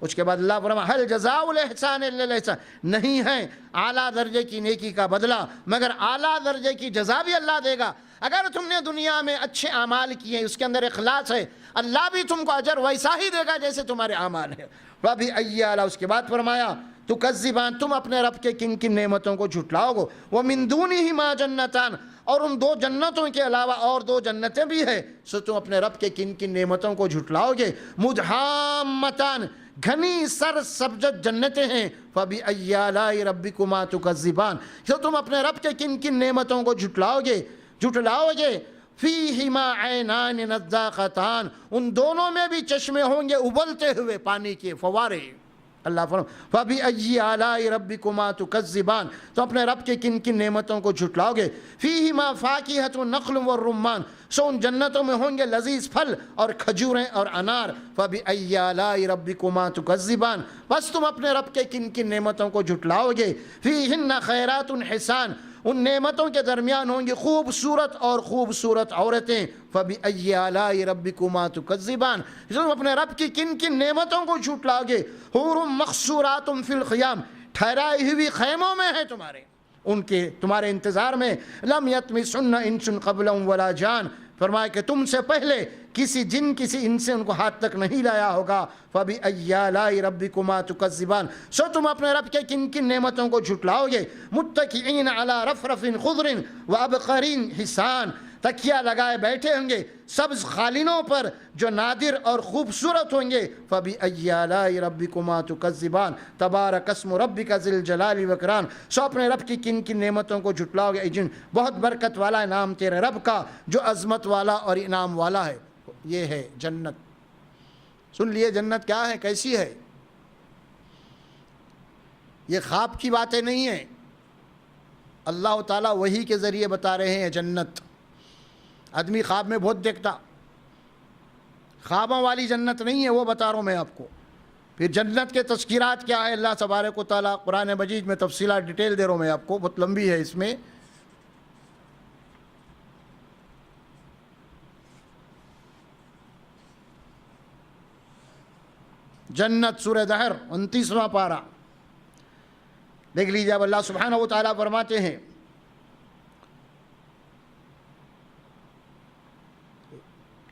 اس کے بعد اللہ فرمایا حل جزاء الاحسان الا الاحسان، نہیں ہے اعلیٰ درجے کی نیکی کا بدلہ مگر اعلیٰ درجے کی جزا بھی اللہ دے گا۔ اگر تم نے دنیا میں اچھے اعمال کیے، اس کے اندر اخلاص ہے، اللہ بھی تم کو اجر ویسا ہی دے گا جیسے تمہارے اعمال ہیں۔ فَبِأَيِّ آلَاءِ، اس کے بعد فرمایا تُكَذِّبَانِ، تم اپنے رب کے کن کن نعمتوں کو جھٹلاؤ گے۔ وَمِن دُونِهِمَا جَنَّتَانِ، اور ان دو جنتوں کے علاوہ اور دو جنتیں بھی ہیں، سو تم اپنے رب کے کن کن نعمتوں کو جھٹلاؤ گے۔ مُدْحَامَّتَانِ، گھنی سر سبزت جنتیں ہیں۔ فَبِأَيِّ آلَاءِ رَبِّكُمَا تُكَذِّبَانِ، تو تم اپنے رب کے کن کن نعمتوں کو جھٹلاؤ گے۔ فِيهِمَا عَيْنَانِ نَضَّاخَتَانِ، ان دونوں میں بھی چشمے ہوں گے ابلتے ہوئے پانی کے فوارے۔ اللہ فرماتا فَبِأَيِّ آلَاءِ رَبِّكُمَا تُكَذِّبَانِ، تو اپنے رب کے کن کن نعمتوں کو جھٹلاؤ گے۔ فِيهِمَا فَاكِهَةٌ نَخْلٌ وَالرُّمَّانُ، سو ان جنتوں میں ہوں گے لذیذ پھل اور کھجوریں اور انار۔ فَبِأَيِّ آلَاءِ رَبِّكُمَا تُكَذِّبَانِ، بس تم اپنے رب کے کن کن نعمتوں کو جھٹلاؤ گے۔ فِيهِنَّ خَيْرَاتٌ حِسَانٌ، ان نعمتوں کے درمیان ہوں گی خوبصورت اور خوبصورت عورتیں۔ فَبِأَيِّ آلَاءِ رَبِّكُمَا تُكَذِّبَانِ، تم اپنے رب کی کن کن نعمتوں کو جھٹلاؤ گے۔ حور مقصورات فی الخیام، ٹھہرائی ہوئی خیموں میں ہے تمہارے، ان کے تمہارے انتظار میں۔ لم یطمثن انس قبلہم ولا جان، فرمایا کہ تم سے پہلے کسی جن کسی انس سے ان کو ہاتھ تک نہیں لایا ہوگا۔ فَبِأَيِّ آلَاءِ رَبِّكُمَا تُكَذِّبَانِ، سو تم اپنے رب کے کن کن نعمتوں کو جھٹلاؤ گے۔ مُتَّكِئِينَ عَلَى رَفْرَفٍ خُضْرٍ وَأَبْقَرٍ حِسَانٍ، تکیہ لگائے بیٹھے ہوں گے سبز قالینوں پر جو نادر اور خوبصورت ہوں گے۔ فَبِأَيِّ آلَاءِ رَبِّكُمَا تُكَذِّبَانِ، تبارک اسم ربک ذی الجلال والاکرام، سو اپنے رب کی کن کن نعمتوں کو جھٹلاؤ گے۔ جن بہت برکت والا نام تیرے رب کا جو عظمت والا اور انعام والا ہے۔ یہ ہے جنت، سن لیے جنت کیا ہے، کیسی ہے۔ یہ خواب کی باتیں نہیں ہیں، اللہ تعالیٰ وحی کے ذریعے بتا رہے ہیں جنت۔ آدمی خواب میں بہت دیکھتا، خوابوں والی جنت نہیں ہے، وہ بتا رہا ہوں میں آپ کو۔ پھر جنت کے تذکیرات کیا ہے، اللہ تبارک و تعالیٰ قرآن مجید میں تفصیلات ڈیٹیل دے رہا ہوں میں آپ کو، بہت لمبی ہے اس میں۔ جنت سورہ دہر 29واں پارہ دیکھ لیجیے۔ اب اللہ سبحانہ و تعالیٰ فرماتے ہیں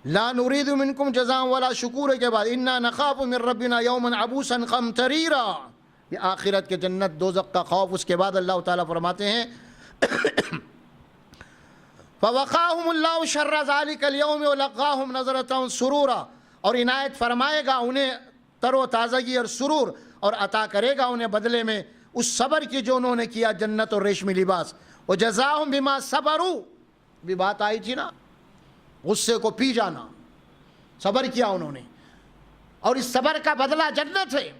لا نريد منكم جزاء ولا شکور کے بعد انا نخاف من ربنا یوما عبوسا قمطریرا، یہ آخرت کے جنت دوزخ کا خوف۔ اس کے بعد اللہ تعالیٰ فرماتے ہیں فوقاهم اللہ شر ذلك اليوم ولقاهم نظرة سرورا، اور عنایت فرمائے گا انہیں تر و تازگی اور سرور، اور عطا کرے گا انہیں بدلے میں اس صبر کی جو انہوں نے کیا، جنت اور ریشمی لباس۔ وجزاهم بما صبروا، بھی بات آئی تھی نا، غصے کو پی جانا، صبر کیا انہوں نے، اور اس صبر کا بدلہ جنت ہے۔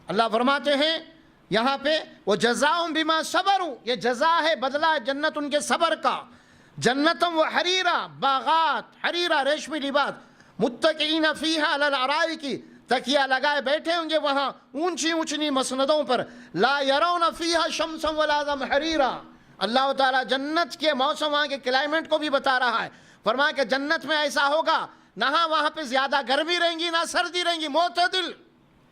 اللہ فرماتے ہیں یہاں پہ وَجَزَاهُمْ بِمَا صَبَرُوا، یہ جزا ہے، بدلہ ہے جنت ان کے صبر کا۔ جنتم و حریرہ، باغات، حریرہ ریشمی لباس، متکئین فیہا علی الارائک، تکیہ لگائے بیٹھے ہوں گے وہاں اونچی اونچی مسندوں پر۔ لا یرون فیہا شمسا ولا زمہریرا، اللہ تعالیٰ جنت کے موسم، وہاں کے کلائمیٹ کو بھی بتا رہا ہے۔ فرمایا کہ جنت میں ایسا ہوگا، نہ وہاں پہ زیادہ گرمی رہیں گی نہ سردی رہیں گی، معتدل۔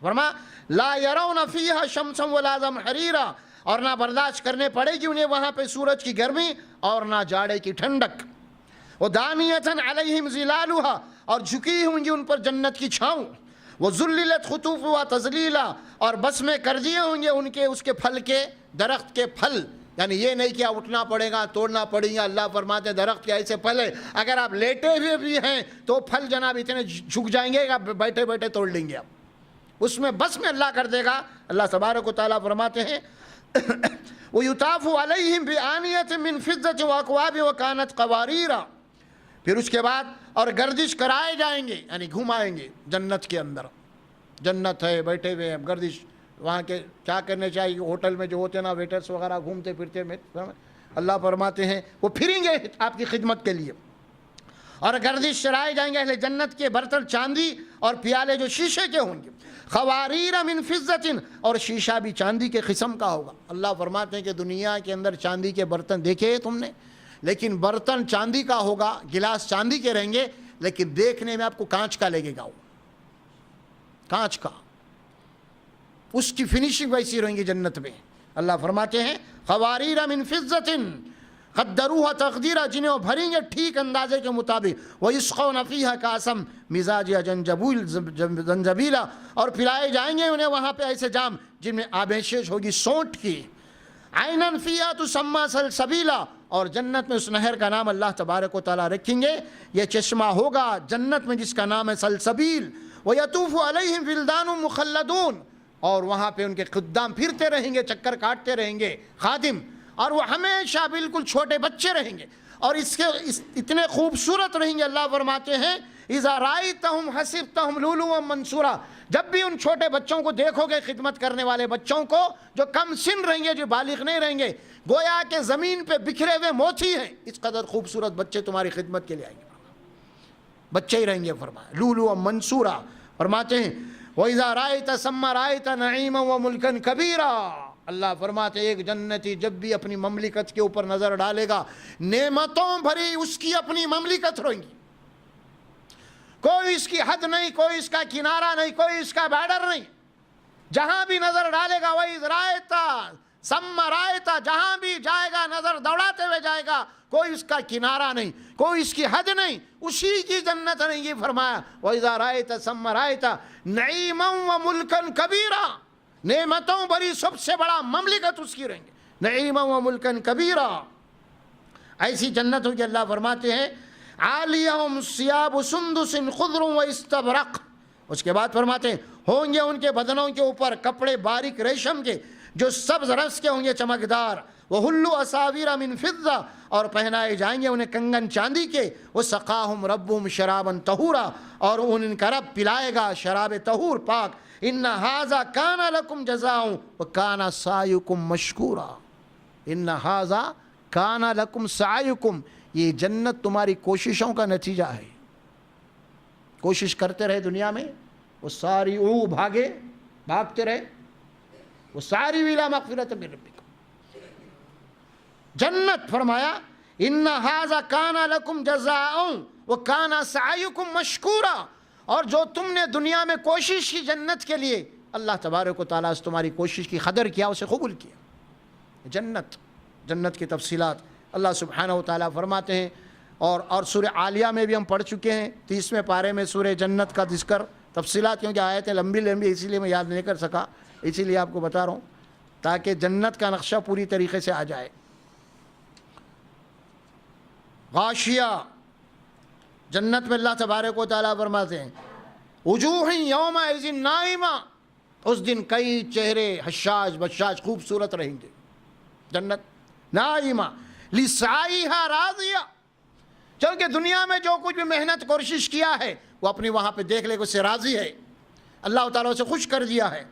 فرمایا لا یرون فیہا شمسا ولا زمہریرا، اور نہ برداشت کرنے پڑے گی انہیں وہاں پہ سورج کی گرمی اور نہ جاڑے کی ٹھنڈک۔ وَدَانِيَةً عَلَيْهِمْ ظِلَالُهَا، اور جھکی ہوں گی ان پر جنت کی چھاؤں۔ وَذُلِّلَتْ خُطُوفُهَا تَذْلِيلًا، اور بس میں کر دیے ہوں گے ان کے اس کے پھل کے، درخت کے پھل، یعنی یہ نہیں کہ اٹھنا پڑے گا توڑنا پڑے گا۔ اللہ فرماتے ہیں درخت کے ایسے پھل ہے، اگر آپ لیٹے ہوئے بھی ہیں تو پھل جناب اتنے جھک جائیں گے کہ آپ بیٹھے بیٹھے توڑ لیں گے آپ، اس میں بس میں اللہ کر دے گا۔ اللہ تبارک و تعالیٰ فرماتے ہیں وَيُطَافُ عَلَيْهِمْ بِآنِيَةٍ مِّن فِضَّةٍ وَأَكْوَابٍ وَكَانَتْ قَوَارِيرَ، پھر اس کے بعد اور گردش کرائے جائیں گے، یعنی گھمائیں گے جنت کے اندر۔ جنت ہے، بیٹھے ہوئے ہیں، گردش وہاں کے کیا کرنے چاہیے، ہوٹل میں جو ہوتے ہیں نا ویٹرس وغیرہ گھومتے پھرتے میں، اللہ فرماتے ہیں وہ پھریں گے آپ کی خدمت کے لیے۔ اور گردش چرائے جائیں گے اہل جنت کے برتن چاندی اور پیالے جو شیشے کے ہوں گے۔ خواریر من فضۃ، اور شیشہ بھی چاندی کے قسم کا ہوگا۔ اللہ فرماتے ہیں کہ دنیا کے اندر چاندی کے برتن دیکھے تم نے، لیکن برتن چاندی کا ہوگا، گلاس چاندی کے رہیں گے، لیکن دیکھنے میں آپ کو کانچ کا لگے گا، وہ کانچ کا۔ اس کی فنیشنگ ویسی رہیں گی جنت میں. اللہ فرماتے ہیں قواریر من فضۃ قدروها تقدیرا، جنہیں وہ بھریں گے ٹھیک اندازے کے مطابق. ویسقون فیہا کاسم مزاجہا زنجبیلا، اور پلائے جائیں گے انہیں وہاں پہ ایسے جام جن میں آبیشش ہوگی سونٹ کی. عینن فیہا تسمی سلسبیلا، اور جنت میں اس نہر کا نام اللہ تبارک و تعالیٰ رکھیں گے. یہ چشمہ ہوگا جنت میں جس کا نام ہے سلسبیل. ویطوف علیہم ولدان مخلدون، اور وہاں پہ ان کے خدام پھرتے رہیں گے، چکر کاٹتے رہیں گے خادم، اور وہ ہمیشہ بالکل چھوٹے بچے رہیں گے، اور اتنے خوبصورت رہیں گے. اللہ فرماتے ہیں اذا رأیتہم حسبتہم لؤلؤا منثورا، جب بھی ان چھوٹے بچوں کو دیکھو گے، خدمت کرنے والے بچوں کو جو کم سن رہیں گے، جو بالغ نہیں رہیں گے، گویا کہ زمین پہ بکھرے ہوئے موتی ہیں. اس قدر خوبصورت بچے تمہاری خدمت کے لیے آئیں گے، بچے ہی رہیں گے. فرمایا لؤلؤا منثورا. فرماتے ہیں وَإِذَا رَأَيْتَ ثَمَّ رَأَيْتَ نَعِيمًا وَمُلْكًا كَبِيرًا. اللہ فرماتے ایک جنتی جب بھی اپنی مملکت کے اوپر نظر ڈالے گا، نعمتوں بھری اس کی اپنی مملکت رہیں گی. کوئی اس کی حد نہیں، کوئی اس کا کنارہ نہیں، کوئی اس کا بیڈر نہیں. جہاں بھی نظر ڈالے گا وہی رایتا ثم رایتا، جہاں بھی جائے گا نظر دوڑاتے ہوئے جائے گا، کوئی اس کا کنارہ نہیں، کوئی اس کی حد نہیں، اسی کی جنت نہیں. یہ فرمایا وَإِذَا رَأَيْتَ ثَمَّ رَأَيْتَ نَعِيمًا وَمُلْكًا كَبِيرًا، نعمتوں بڑی سب سے بڑا مملکت اس کی رہیں گے. نعیما و ملکن کبیرا، ایسی جنت ہوگی. اللہ فرماتے ہیں عالیہم ثیاب سندس خضر و استبرق. اس کے بعد فرماتے ہیں ہوں گے ان کے بدنوں کے اوپر کپڑے باریک ریشم کے جو سبز رس کے ہوں گے چمکدار. وحلوا اساور من فضہ، اور پہنائے جائیں گے انہیں کنگن چاندی کے. وسقاہم ربہم شرابا طہورا، اور ان کا رب پلائے گا شراب طہور پاک. ان ھذا کان لکم جزاء وکان سعیکم مشکورا. ان ھذا کان لکم سعیکم، یہ جنت تمہاری کوششوں کا نتیجہ ہے. کوشش کرتے رہے دنیا میں، وہ ساری بھاگتے رہے، وہ ساری ویلا مغفرت من ربکم. جنت فرمایا ان ھذا کان لکم جزاء وکان سعیکم مشکورا، اور جو تم نے دنیا میں کوشش کی جنت کے لیے، اللہ تبارک و تعالیٰ سے تمہاری کوشش کی قدر کیا، اسے قبول کیا. جنت کی تفصیلات اللہ سبحانہ و تعالیٰ فرماتے ہیں. اور سورہ عالیہ میں بھی ہم پڑھ چکے ہیں 30ویں پارے میں سورہ جنت کا ذکر تفصیلات، کیونکہ آیتیں لمبی اسی لیے میں یاد نہیں کر سکا، اسی لیے آپ کو بتا رہا ہوں تاکہ جنت کا نقشہ پوری طریقے سے آ جائے. غاشیہ، جنت میں اللہ تبارک و تعالیٰ فرماتے ہیں وجوہ یومئذ ناعمہ، اس دن کئی چہرے حشاش بشاش خوبصورت رہیں گے. جنت ناعمہ لسعیہا راضیہ، کیونکہ دنیا میں جو کچھ بھی محنت کوشش کیا ہے وہ اپنی وہاں پہ دیکھ لے کہ اس سے راضی ہے، اللہ تعالیٰ اسے خوش کر دیا ہے.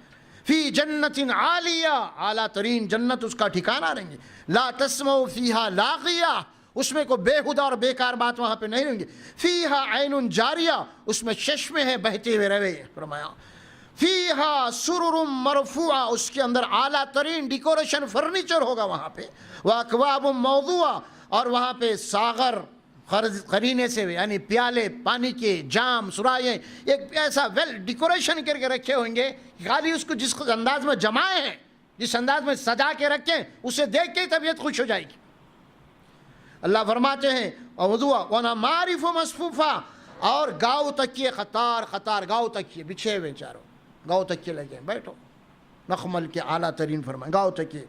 فی جنت عالیہ، اعلیٰ ترین جنت اس کا ٹھکانہ رہیں گے. لا تسمع فیہا لاغیہ، اس میں کوئی بےہودہ اور بیکار بات وہاں پہ نہیں رہیں گی. فیہا عین جاریہ، اس میں چشمے ہیں بہتے ہوئے روے. فرمایا فیہا سرر مرفوعہ، اس کے اندر اعلیٰ ترین ڈیکوریشن فرنیچر ہوگا وہاں پہ. واکواب موضوعہ، اور وہاں پہ ساغر قرینے سے یعنی پیالے پانی کے، جام، سرائیں، ایک ایسا ویل ڈیکوریشن کر کے رکھے ہوئیں گے، خالی اس کو جس انداز میں جمائے ہیں، جس انداز میں سجا کے رکھیں، اسے دیکھ کے طبیعت خوش ہو جائے گی. اللہ فرماتے ہیں وضوء ونمارف مصفوفہ، اور گاؤ تکیے قطار گاؤ تکیے بچھے ہوئے، چاروں گاؤ تکیے لگے بیٹھو، مخمل کے اعلیٰ ترین فرمایا گاؤ تکیے.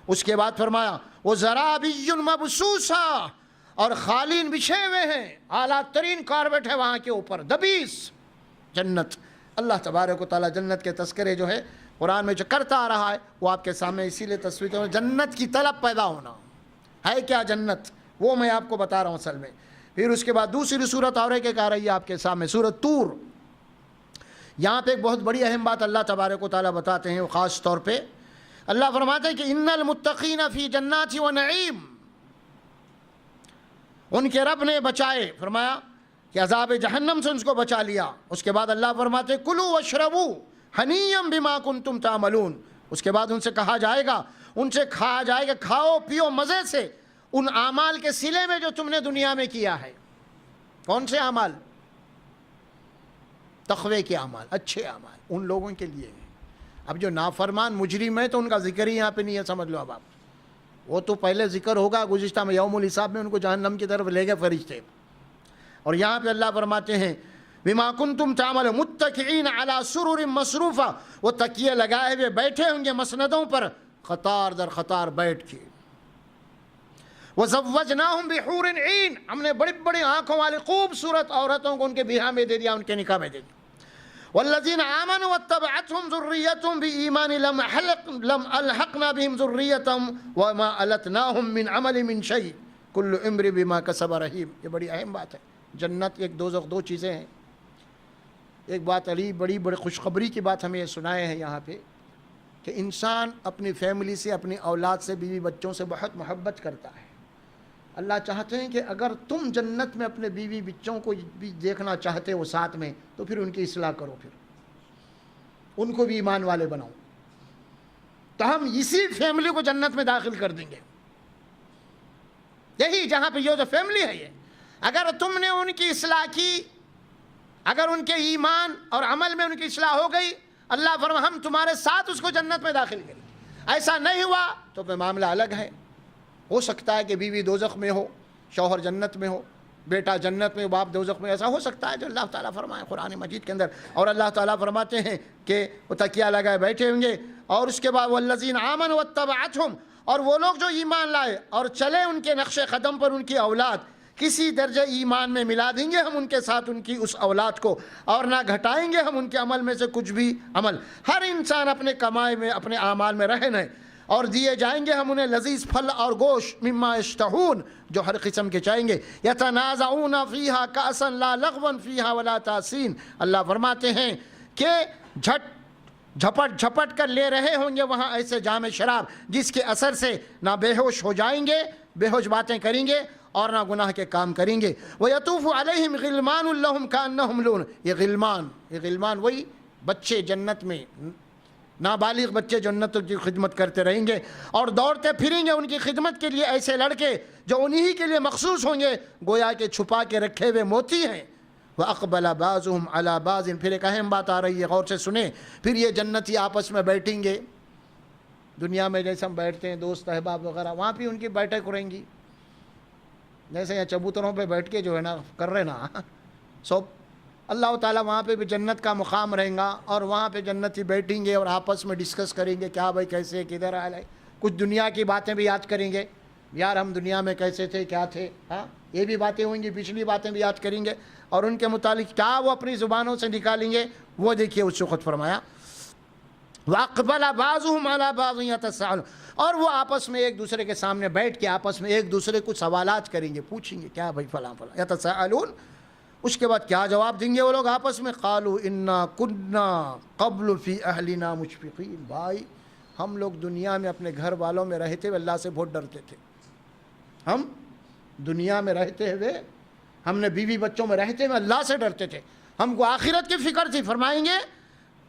اس کے بعد فرمایا وزرابی مبثوثہ، اور قالین بچھے ہوئے ہیں، اعلیٰ ترین کارپیٹ ہے وہاں کے اوپر. دبیس جنت. اللہ تبارک و تعالیٰ جنت کے تذکرے جو ہے قرآن میں جو کرتا آ رہا ہے وہ آپ کے سامنے اسی لیے تصویر ہے. جنت کی طلب پیدا ہونا ہے. کیا جنت؟ وہ میں آپ کو بتا رہا ہوں اصل میں. پھر اس کے بعد دوسری صورت اور ایک آ رہی ہے آپ کے سامنے، سورۃ طور. یہاں پہ ایک بہت بڑی اہم بات اللہ تبارک و تعالیٰ بتاتے ہیں، خاص طور پہ اللہ فرماتے ہیں کہ ان المتقین فی جنات و نعیم، ان کے رب نے بچائے. فرمایا کہ عذاب جہنم سے ان کو بچا لیا. اس کے بعد اللہ فرماتے کلوا واشربوا ہنیئا بما کنتم تعملون. اس کے بعد ان سے کہا جائے گا، ان سے کھایا جائے گا کھاؤ پیو مزے سے ان اعمال کے صلے میں جو تم نے دنیا میں کیا ہے. کون سے اعمال؟ تقوی کے اعمال، اچھے اعمال ان لوگوں کے لیے ہیں. اب جو نافرمان مجرم ہے تو ان کا ذکر ہی یہاں پہ نہیں ہے، سمجھ لو اب آپ، وہ تو پہلے ذکر ہوگا گزشتہ میں یوم الحساب میں ان کو جہنم کی طرف لے گئے فرشتے. اور یہاں پہ اللہ فرماتے ہیں بما کنتم تعملون متکئین علی سرر مصروفہ، وہ تکیے لگائے ہوئے بیٹھے ہوں گے مسندوں پر قطار در قطار بیٹھ کے. وزوجناہم بحور عین، ہم نے بڑی بڑی آنکھوں والی خوبصورت عورتوں کو ان کے بیاہ میں دے دیا، ان کے نکاح میں دے دیا. والذین آمنوا واتبعتهم ذریتهم بإیمان لم الحقنا بهم ذریتهم وما التناهم من عمل من شیء کل امرئ بما کسب رہین. یہ بڑی اہم بات ہے. جنت ایک دوزخ دو چیزیں ہیں. ایک بات علی بڑی خوشخبری کی بات ہمیں سنائے ہیں یہاں پہ کہ انسان اپنی فیملی سے، اپنی اولاد سے، بیوی بچوں سے بہت محبت کرتا ہے. اللہ چاہتے ہیں کہ اگر تم جنت میں اپنے بیوی بچوں کو بھی دیکھنا چاہتے ہو ساتھ میں تو پھر ان کی اصلاح کرو، پھر ان کو بھی ایمان والے بناؤ، تو ہم اسی فیملی کو جنت میں داخل کر دیں گے. یہی جہاں پہ یہ جو فیملی ہے، یہ اگر تم نے ان کی اصلاح کی، اگر ان کے ایمان اور عمل میں ان کی اصلاح ہو گئی، اللہ فرماتا ہم تمہارے ساتھ اس کو جنت میں داخل کریں. ایسا نہیں ہوا تو پھر معاملہ الگ ہے. ہو سکتا ہے کہ بیوی دوزخ میں ہو، شوہر جنت میں ہو، بیٹا جنت میں، باپ دوزخ میں، ایسا ہو سکتا ہے جو اللہ تعالیٰ فرمائے قرآن مجید کے اندر. اور اللہ تعالیٰ فرماتے ہیں کہ وہ تکیہ لگائے بیٹھے ہوں گے. اور اس کے بعد والذین آمنوا واتبعتهم، اور وہ لوگ جو ایمان لائے اور چلے ان کے نقش قدم پر، ان کی اولاد کسی درجہ ایمان میں ملا دیں گے ہم ان کے ساتھ ان کی اس اولاد کو، اور نہ گھٹائیں گے ہم ان کے عمل میں سے کچھ بھی عمل. ہر انسان اپنے کمائی میں، اپنے اعمال میں رہن ہے، اور دیے جائیں گے ہم انہیں لذیذ پھل اور گوشت مما یشتہون، جو ہر قسم کے چاہیں گے. یتنازعون فیہا کأسا لا لغوا فیہا ولا تأثیم. اللہ فرماتے ہیں کہ جھپٹ کر لے رہے ہوں گے وہاں ایسے جام شراب جس کے اثر سے نہ بے ہوش ہو جائیں گے، بے ہوش باتیں کریں گے، اور نہ گناہ کے کام کریں گے. وَيَطُوفُ عَلَيْهِمْ غِلْمَانٌ لَهُمْ كَأَنَّهُمْ لُؤْلُؤٌ. یہ غلمان وہی بچے جنت میں، نابالغ بچے جنت کی خدمت کرتے رہیں گے اور دوڑتے پھریں گے ان کی خدمت کے لیے ایسے لڑکے جو انہی کے لیے مخصوص ہوں گے، گویا کہ چھپا کے رکھے ہوئے موتی ہیں. وَأَقْبَلَ بَعْضُهُمْ عَلَى بَعْضٍ. پھر ایک اہم بات آ رہی ہے، غور سے سنیں. پھر یہ جنتی آپس میں بیٹھیں گے. دنیا میں جیسے ہم بیٹھتے ہیں دوست احباب وغیرہ، وہاں بھی ان کی بیٹھک رہیں گی، جیسے یہ چبوتروں پہ بیٹھ کے جو ہے نا کر رہے نا سو اللہ تعالیٰ وہاں پہ بھی جنت کا مقام رہیں گا، اور وہاں پہ جنتی بیٹھیں گے اور آپس میں ڈسکس کریں گے کیا بھائی کیسے، کدھر آئے، کچھ دنیا کی باتیں بھی یاد کریں گے، یار ہم دنیا میں کیسے تھے، کیا تھے، ہاں یہ بھی باتیں ہوئیں گی، پچھلی باتیں بھی یاد کریں گے، اور ان کے متعلق کیا وہ اپنی زبانوں سے نکالیں گے وہ دیکھیے اس وقت فرمایا وَأَقْبَلَ بَعْضُهُمْ عَلَى بَعْضٍ يَتَسَاءَلُونَ. اور وہ آپس میں ایک دوسرے کے سامنے بیٹھ کے آپس میں ایک دوسرے کو سوالات کریں گے، پوچھیں گے کیا بھائی فلاں فلاں. يَتَسَاءَلُونَ. اس کے بعد کیا جواب دیں گے وہ لوگ آپس میں؟ قَالُوا إِنَّا كُنَّا قَبْلُ فِي أَهْلِنَا مُشْفِقِينَ. بھائی ہم لوگ دنیا میں اپنے گھر والوں میں رہتے ہوئے اللہ سے بہت ڈرتے تھے. ہم دنیا میں رہتے ہوئے، ہم نے بیوی بچوں میں رہتے ہوئے اللہ سے ڈرتے تھے، ہم کو آخرت کی فکر تھی. فرمائیں گے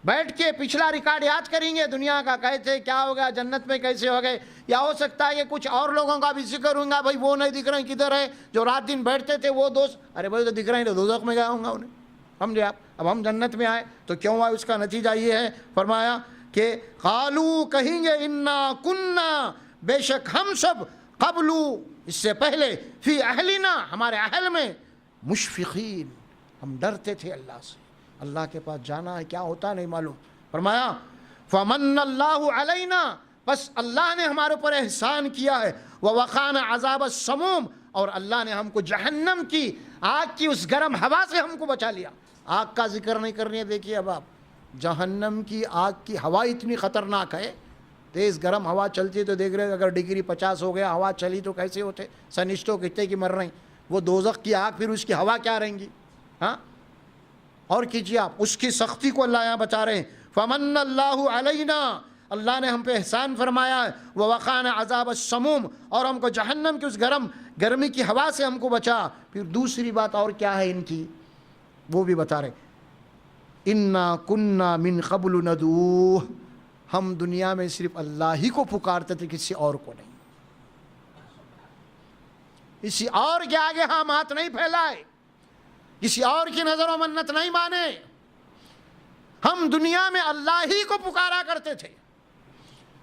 بیٹھ کے پچھلا ریکارڈ یاد کریں گے دنیا کا، کیسے کیا ہو گیا، جنت میں کیسے ہو گئے، یا ہو سکتا ہے کہ کچھ اور لوگوں کا بھی ذکر ہوگا، بھائی وہ نہیں دکھ رہے ہیں کدھر ہے، جو رات دن بیٹھتے تھے وہ دوست، ارے بھائی تو دکھ رہے ہیں تو دوزخ میں گیا ہوں گا انہیں. سمجھے آپ؟ اب ہم جنت میں آئے تو کیوں آئے، اس کا نتیجہ یہ ہے فرمایا کہ قالو کہیں گے انا کننا، بے شک ہم سب، قبلو اس سے پہلے، فی اہلنا ہمارے اہل میں، مشفقین ہم ڈرتے تھے اللہ سے، اللہ کے پاس جانا ہے کیا ہوتا نہیں معلوم. فرمایا فمن اللہ علینا، بس اللہ نے ہمارے اوپر احسان کیا ہے، ووقانا عذاب السموم، اور اللہ نے ہم کو جہنم کی آگ کی اس گرم ہوا سے ہم کو بچا لیا. آگ کا ذکر نہیں کرنی ہے، دیکھیے اب آپ جہنم کی آگ کی ہوا اتنی خطرناک ہے، تیز گرم ہوا چلتی ہے تو دیکھ رہے اگر ڈگری 50 ہو گیا ہوا چلی تو کیسے ہوتے، سنشتوں کتنے کی مر رہی. وہ دوزخ کی آگ پھر اس کی ہوا کیا رہیں گی. ہاں اور کیجیے آپ، اس کی سختی کو اللہ یہاں بتا رہے ہیں. فمن اللہ علینا، اللہ نے ہم پہ احسان فرمایا ہے، ووقانا عذاب السموم، اور ہم کو جہنم کی اس گرمی کی ہوا سے ہم کو بچا. پھر دوسری بات اور کیا ہے ان کی، وہ بھی بتا رہے ہیں. انا کننا من قبل ندعوہ، ہم دنیا میں صرف اللہ ہی کو پکارتے تھے، کسی اور کو نہیں، کسی اور کے آگے ہم ہاتھ نہیں پھیلائے، کسی اور کی نظر و منت نہیں مانے. ہم دنیا میں اللہ ہی کو پکارا کرتے تھے،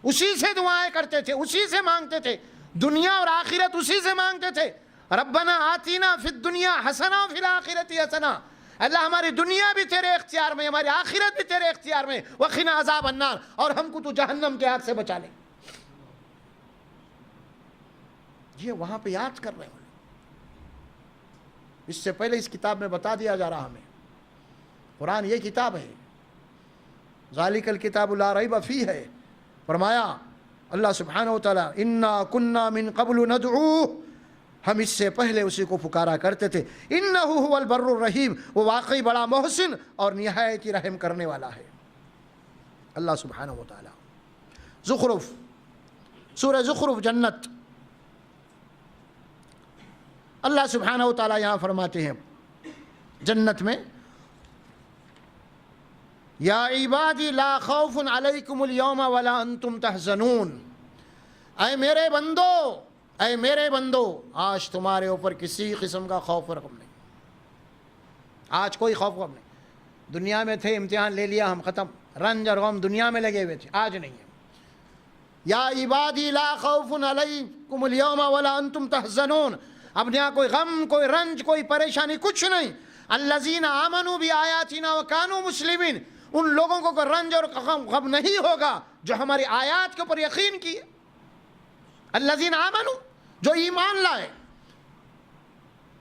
اسی سے دعائیں کرتے تھے، اسی سے مانگتے تھے، دنیا اور آخرت اسی سے مانگتے تھے۔ ربنا آتینا فی الدنیا حسنہ فی الآخرۃ حسنہ، اللہ ہماری دنیا بھی تیرے اختیار میں، ہماری آخرت بھی تیرے اختیار میں، وقنا عذاب النار، اور ہم کو تو جہنم کے آگ سے بچا لے۔ یہ وہاں پہ یاد کر رہے ہیں، اس سے پہلے اس کتاب میں بتا دیا جا رہا ہمیں، قرآن یہ کتاب ہے، ذالک الکتاب لا ریب فیہ ہے، فرمایا اللہ سبحانہ وتعالی انا کنا من قبل ندعوہ، ہم اس سے پہلے اسی کو پکارا کرتے تھے، انہ هو البر الرحیم، وہ واقعی بڑا محسن اور نہایت ہی رحم کرنے والا ہے اللہ سبحانہ وتعالی۔ زخرف، سورہ زخرف، جنت، اللہ سبحانہ وتعالی یہاں فرماتے ہیں جنت میں، یا عبادی لا خوف علیکم اليوم ولا انتم تحزنون، اے میرے بندو، اے میرے بندو، آج تمہارے اوپر کسی قسم کا خوف و غم نہیں، آج کوئی خوف و غم نہیں۔ دنیا میں تھے، امتحان لے لیا ہم، ختم، رنج اور غم دنیا میں لگے ہوئے تھے، آج نہیں ہے۔ یا عبادی لا خوف علیکم اليوم ولا انتم تحزنون، اب یہاں کوئی غم، کوئی رنج، کوئی پریشانی، کچھ نہیں۔ الذین آمنوا بآیاتنا وکانوا مسلمین، ان لوگوں کو کوئی رنج اور غم نہیں ہوگا جو ہماری آیات کے اوپر یقین کیے، الذین آمنوا، جو ایمان لائے،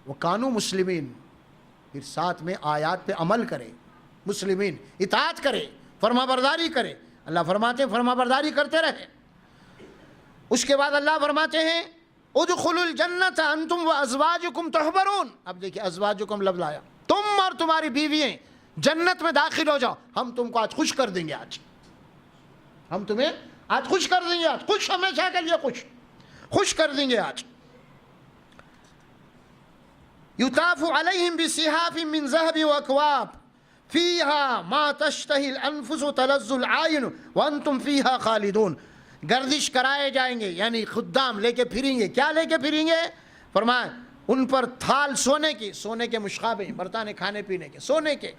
وکانوا مسلمین، پھر ساتھ میں آیات پہ عمل کرے، مسلمین، اطاعت کرے، فرما برداری کرے۔ اللہ فرماتے ہیں فرما برداری کرتے رہے۔ اس کے بعد اللہ فرماتے ہیں ادخلوا الجنت انتم وازواجکم تحبرون، اب دیکھیں ازواجکم لفظ لایا، تم اور تمہاری بیوییں جنت میں داخل ہو جاؤ، ہم تم کو آج خوش کر دیں گے، ہم تمہیں آج خوش کر دیں گے، آج خوش، ہمیشہ کے لیے خوش کر دیں گے آج۔ یطاف علیہم بصحاف من ذہب واکواب فیہا ما تشتہی الانفس تلذ العین وانتم فیہا خالدون، گردش کرائے جائیں گے، یعنی خدام لے کے پھریں گے، کیا لے کے پھریں گے؟ فرمایا ان پر تھال سونے کے مشابہ، برتن کھانے پینے کے سونے کے،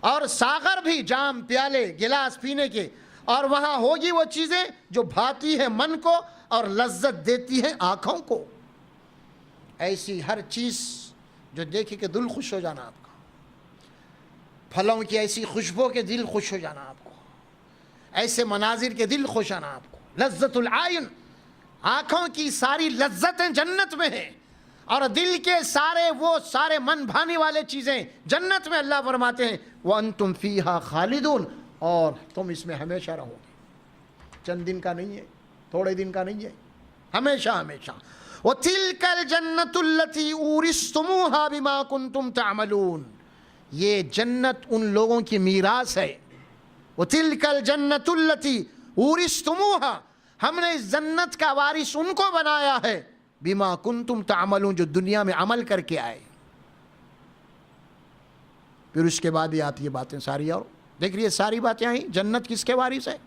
اور ساغر بھی، جام، پیالے، گلاس پینے کے، اور وہاں ہوگی وہ چیزیں جو بھاتی ہے من کو اور لذت دیتی ہے آنکھوں کو، ایسی ہر چیز جو دیکھے کہ دل خوش ہو جانا آپ کا، پھلوں کی ایسی خوشبو کے دل خوش ہو جانا آپ کو، ایسے مناظر کے دل خوش آنا آپ کو، لذت العین، آنکھوں کی ساری لذتیں جنت میں ہیں، اور دل کے سارے من بھانے والے چیزیں جنت میں، اللہ فرماتے ہیں وَأَنْتُمْ فِيهَا خَالِدُونَ، اور تم اس میں ہمیشہ رہو گے، چند دن کا نہیں ہے، تھوڑے دن کا نہیں ہے، ہمیشہ ہمیشہ۔ وَتِلْكَ الْجَنَّةُ الَّتِي أُورِثْتُمُوهَا بِمَا كُنْتُمْ تَعْمَلُونَ، یہ جنت ان لوگوں کی میراث ہے، وَتِلْكَ الْجَنَّةُ الَّتِي أُورِثْتُمُوهَا، ہم نے اس جنت کا وارث ان کو بنایا ہے، بِمَا كُنْتُمْ تَعْمَلُونَ، جو دنیا میں عمل کر کے آئے۔ پھر اس کے بعد یہ آتی ہے باتیں ساری، اور دیکھ رہی ہے ساری باتیں آئیں، جنت کس کے وارث ہے؟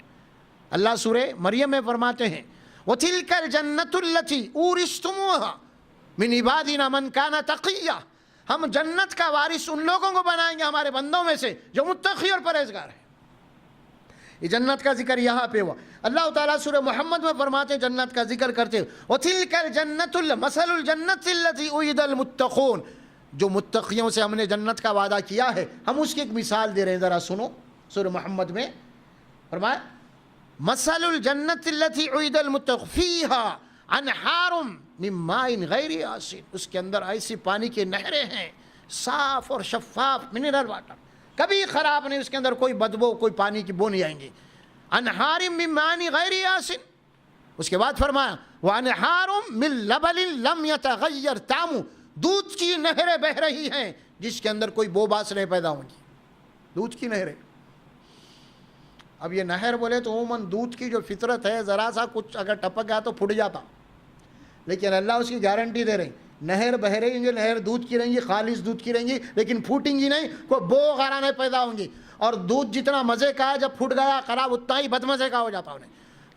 اللہ سورہ مریم میں فرماتے ہیں وَتِلْكَ الْجَنَّةُ الَّتِي أُورِثْتُمُوهَا مِنْ عِبَادِنَا مَنْ كَانَ تَقِيًّا، ہم جنت کا وارث ان لوگوں کو بنائیں گے ہمارے بندوں میں سے جو متقی اور پرہیزگار ہیں۔ یہ جنت کا ذکر یہاں پہ ہوا۔ اللہ تعالیٰ سورہ محمد میں فرماتے ہیں جنت کا ذکر کرتے ہیں وَتِلْكَ الْجَنَّةُ مَثَلُ الْجَنَّةِ الَّتِي وُعِدَ الْمُتَّقُونَ، جو متقیوں سے ہم نے جنت کا وعدہ کیا ہے، ہم اس کی ایک مثال دے رہے ہیں، ذرا سنو۔ سورہ محمد میں فرمایا مَثَلُ الْجَنَّةِ الَّتِي وُعِدَ الْمُتَّقُونَ فِيهَا أَنْهَارٌ مِّن مَّاءٍ غَيْرِ آسِنٍ، اس کے اندر ایسی پانی کی نہریں ہیں، صاف اور شفاف، منرل واٹر، کبھی خراب نہیں، اس کے اندر کوئی بدبو، کوئی پانی کی بو نہیں آئیں گی۔ انہار من ماء غیر آسن، اس کے بعد فرمایا وانہار من لبن لم یتغیر طعمہ، دودھ کی نہریں بہ رہی ہیں جس کے اندر کوئی بو باس نہیں پیدا ہوں گی، دودھ کی نہریں۔ اب یہ نہر بولے تو عموماً دودھ کی جو فطرت ہے، ذرا سا کچھ اگر ٹپک گیا تو پھٹ جاتا، لیکن اللہ اس کی گارنٹی دے رہے ہیں نہر بہ رہی ہیں، نہر دودھ کی رہیں گی، خالص دودھ کی رہیں گی، لیکن پھوٹیں گی نہیں، کوئی بو غیرہ نہیں پیدا ہوں گی، اور دودھ جتنا مزے کا ہے جب پھٹ گیا خراب اتنا ہی بد مزے کا ہو جاتا انہیں،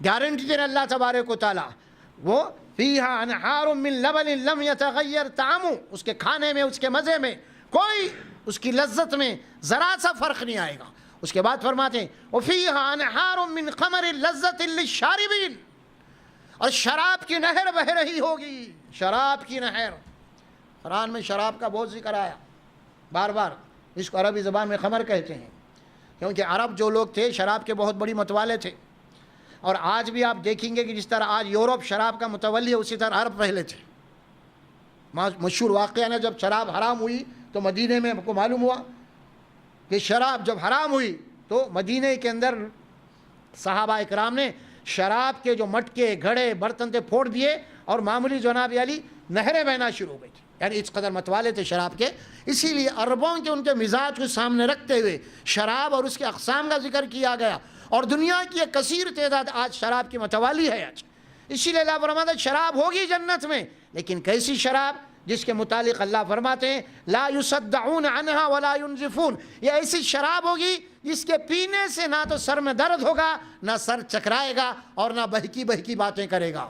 گارنٹی دے رہے اللہ تبارک و تعالیٰ۔ وہ فیہا انہار من لبن لم یتغیر طعمہ، اس کے کھانے میں، اس کے مزے میں، کوئی اس کی لذت میں ذرا سا فرق نہیں آئے گا۔ اس کے بعد فرماتے ہیں وَفِيهَا أَنْهَارٌ مِّنْ خَمَرٍ لَذَّةٍ لِلشَّارِبِينَ، اور شراب کی نہر بہہ رہی ہوگی، شراب کی نہر۔ قرآن میں شراب کا بہت ذکر آیا بار بار، اس کو عربی زبان میں خمر کہتے ہیں، کیونکہ عرب جو لوگ تھے شراب کے بہت بڑی متوالے تھے، اور آج بھی آپ دیکھیں گے کہ جس طرح آج یورپ شراب کا متولی ہے اسی طرح عرب پہلے تھے۔ مشہور واقعہ ہے، جب شراب حرام ہوئی تو مدینے میں ہم کو معلوم ہوا کہ شراب جب حرام ہوئی تو مدینے کے اندر صحابہ اکرام نے شراب کے جو مٹکے گھڑے برتن تھے پھوڑ دیے، اور معمولی جناب علی نہریں بہنا شروع ہو گئی تھی، یعنی اس قدر متوالے تھے شراب کے۔ اسی لیے عربوں کے ان کے مزاج کو سامنے رکھتے ہوئے شراب اور اس کے اقسام کا ذکر کیا گیا، اور دنیا کی ایک کثیر تعداد آج شراب کی متوالی ہے آج۔ اسی لیے اللہ فرماتا ہے شراب ہوگی جنت میں، لیکن کیسی شراب؟ جس کے متعلق اللہ فرماتے ہیں لا يصدعون عنها ولا ينزفون، یہ ایسی شراب ہوگی جس کے پینے سے نہ تو سر میں درد ہوگا، نہ سر چکرائے گا، اور نہ بہکی بہکی باتیں کرے گا،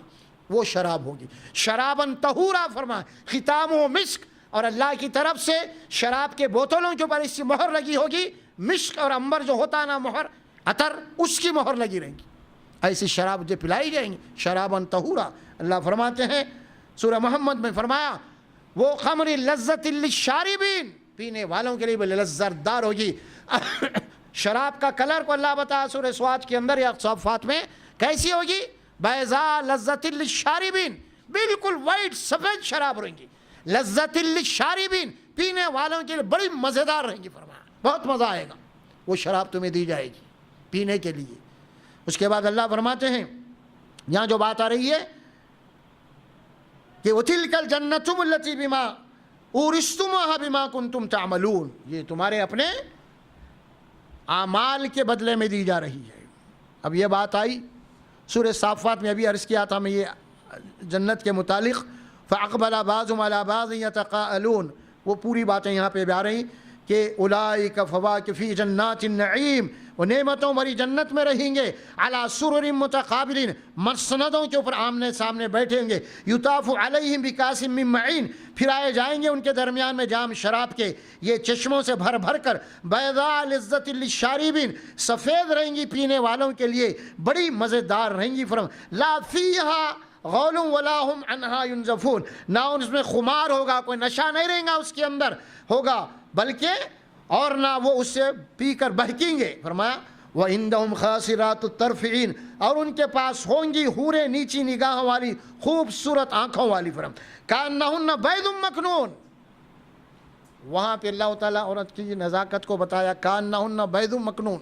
وہ شراب ہوگی۔ شراباً طہورا فرمائے، ختام و مسک، اور اللہ کی طرف سے شراب کے بوتلوں کے اوپر اس کی مہر لگی ہوگی، مشک اور عنبر جو ہوتا نا مہر عطر، اس کی مہر لگی رہے گی، ایسی شراب جو پلائی جائیں گی شراباً طہورا۔ اللہ فرماتے ہیں سورہ محمد میں فرمایا وہ خمر لذت للشاربین، پینے والوں کے لیے لذت دار ہوگی۔ شراب کا کلر کو اللہ بتا سورہ سواد کے اندر یا صافات میں کیسی ہوگی؟ بیضاء لذت للشاربین، بالکل وائٹ سفید شراب رہیں گی، لذت للشاربین، پینے والوں کے لیے بڑی مزیدار رہیں گی، فرمایا بہت مزہ آئے گا، وہ شراب تمہیں دی جائے گی پینے کے لیے۔ اس کے بعد اللہ فرماتے ہیں یہاں جو بات آ رہی ہے کہ وَتِلْكَ الْجَنَّةُ الَّتِي بِمَا أُورِثْتُمُوهَا بِمَا كُنْتُمْ تَعْمَلُونَ، یہ تمہارے اپنے اعمال کے بدلے میں دی جا رہی ہے۔ اب یہ بات آئی سورہ صافات میں، ابھی عرض کیا تھا میں یہ جنت کے متعلق، فَأَقْبَلَ بَعْضُهُمْ عَلَى بَعْضٍ يَتَسَاءَلُونَ، وہ پوری باتیں یہاں پہ آ رہی کہ اولئک فواکہ فی جنات النعیم، وہ نعمتوں بھری جنت میں رہیں گے، علی سرر متقابلین، مسندوں کے اوپر آمنے سامنے بیٹھیں گے، یطاف علیہم بکاس من معین، پھرائے جائیں گے ان کے درمیان میں جام شراب کے، یہ چشموں سے بھر بھر کر، بیضاء لذت للشاربین، سفید رہیں گی پینے والوں کے لیے، بڑی مزیدار رہیں گی، لا فیہا غول ولا هم عنہا ینزفون، نہ اس میں خمار ہوگا، کوئی نشہ نہیں رہیں گا اس کے اندر ہوگا، بلکہ اور نہ وہ اس سے پی کر بہکیں گے۔ فرمایا وَعِندَهُمْ خَاسِرَاتُ الطَّرْفِ، اور ان کے پاس ہوں گی حوریں نیچی نگاہوں والی، خوبصورت آنکھوں والی، كَأَنَّهُنَّ بَيْضٌ مَكْنُونٌ، وہاں پہ اللہ تعالیٰ عورت کی نزاکت کو بتایا، كَأَنَّهُنَّ بَيْضٌ مَكْنُونٌ،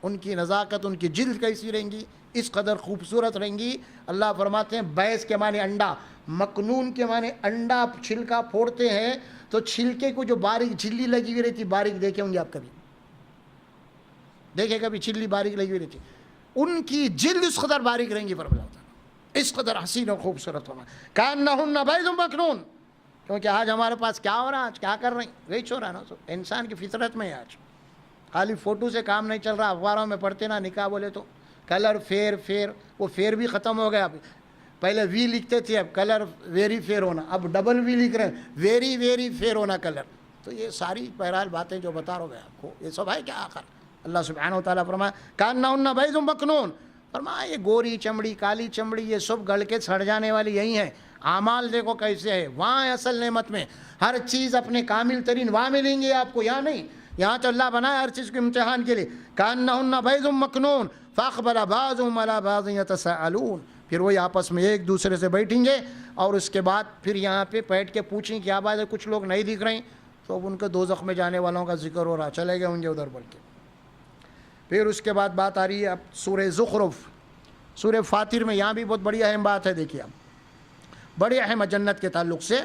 ان کی نزاکت، ان کی جلد کیسی رہیں گی، اس قدر خوبصورت رہیں گی۔ اللہ فرماتے ہیں بیض کے معنی انڈا، مکنون کے معنی انڈا چھلکا پھوڑتے ہیں تو چھلکے کو جو باریک جھلی لگی ہوئی رہتی، باریک دیکھے ہوں گے آپ کبھی، دیکھے کبھی چھلی باریک لگی ہوئی رہتی، ان کی جلد اس قدر باریک رہیں گی، فرمایا اس قدر حسین اور خوبصورت ہونا۔ کأنہن بیض مکنون، کیونکہ آج ہمارے پاس کیا ہو رہا ہے، آج کیا کر رہے ہیں، وہی چھو رہا نا، انسان کی فطرت میں ہے آج، خالی فوٹو سے کام نہیں چل رہا، اخباروں میں پڑھتے نا نکاح بولے تو کلر فیر، وہ فیر بھی ختم ہو گیا، پہلے وی لکھتے تھے، اب کلر ویری فیر ہونا، اب ڈبل وی لکھ رہے ہیں، ویری فیر ہونا کلر، تو یہ ساری بہرحال باتیں جو بتا رہا ہوں آپ کو، یہ سب ہے کیا آخر؟ اللہ سبحانہ و تعالیٰ فرمایا کأنہن بیض مکنون، فرمایا یہ گوری چمڑی کالی چمڑی یہ سب گل کے سڑ جانے والی یہی ہیں، اعمال دیکھو کیسے ہے، وہاں ہے اصل نعمت میں، ہر چیز اپنے کامل ترین وہاں ملیں گے آپ کو، یہاں نہیں، یہاں تو اللہ بنایا ہر چیز کو امتحان کے لیے۔ کأنہن بیض مکنون فأقبل بعضهم على بعض يتساءلون، پھر وہی آپس میں ایک دوسرے سے بیٹھیں گے، اور اس کے بعد پھر یہاں پہ بیٹھ کے پوچھیں کیا بات ہے، کچھ لوگ نہیں دکھ رہے ہیں، تو اب ان کے دوزخ میں جانے والوں کا ذکر ہو رہا، چلے گئے ہوں گے ادھر بول کے۔ پھر اس کے بعد بات آ رہی ہے اب سورہ زخرف، سورہ فاطر میں، یہاں بھی بہت بڑی اہم بات ہے، دیکھیے اب بڑی اہم جنت کے تعلق سے،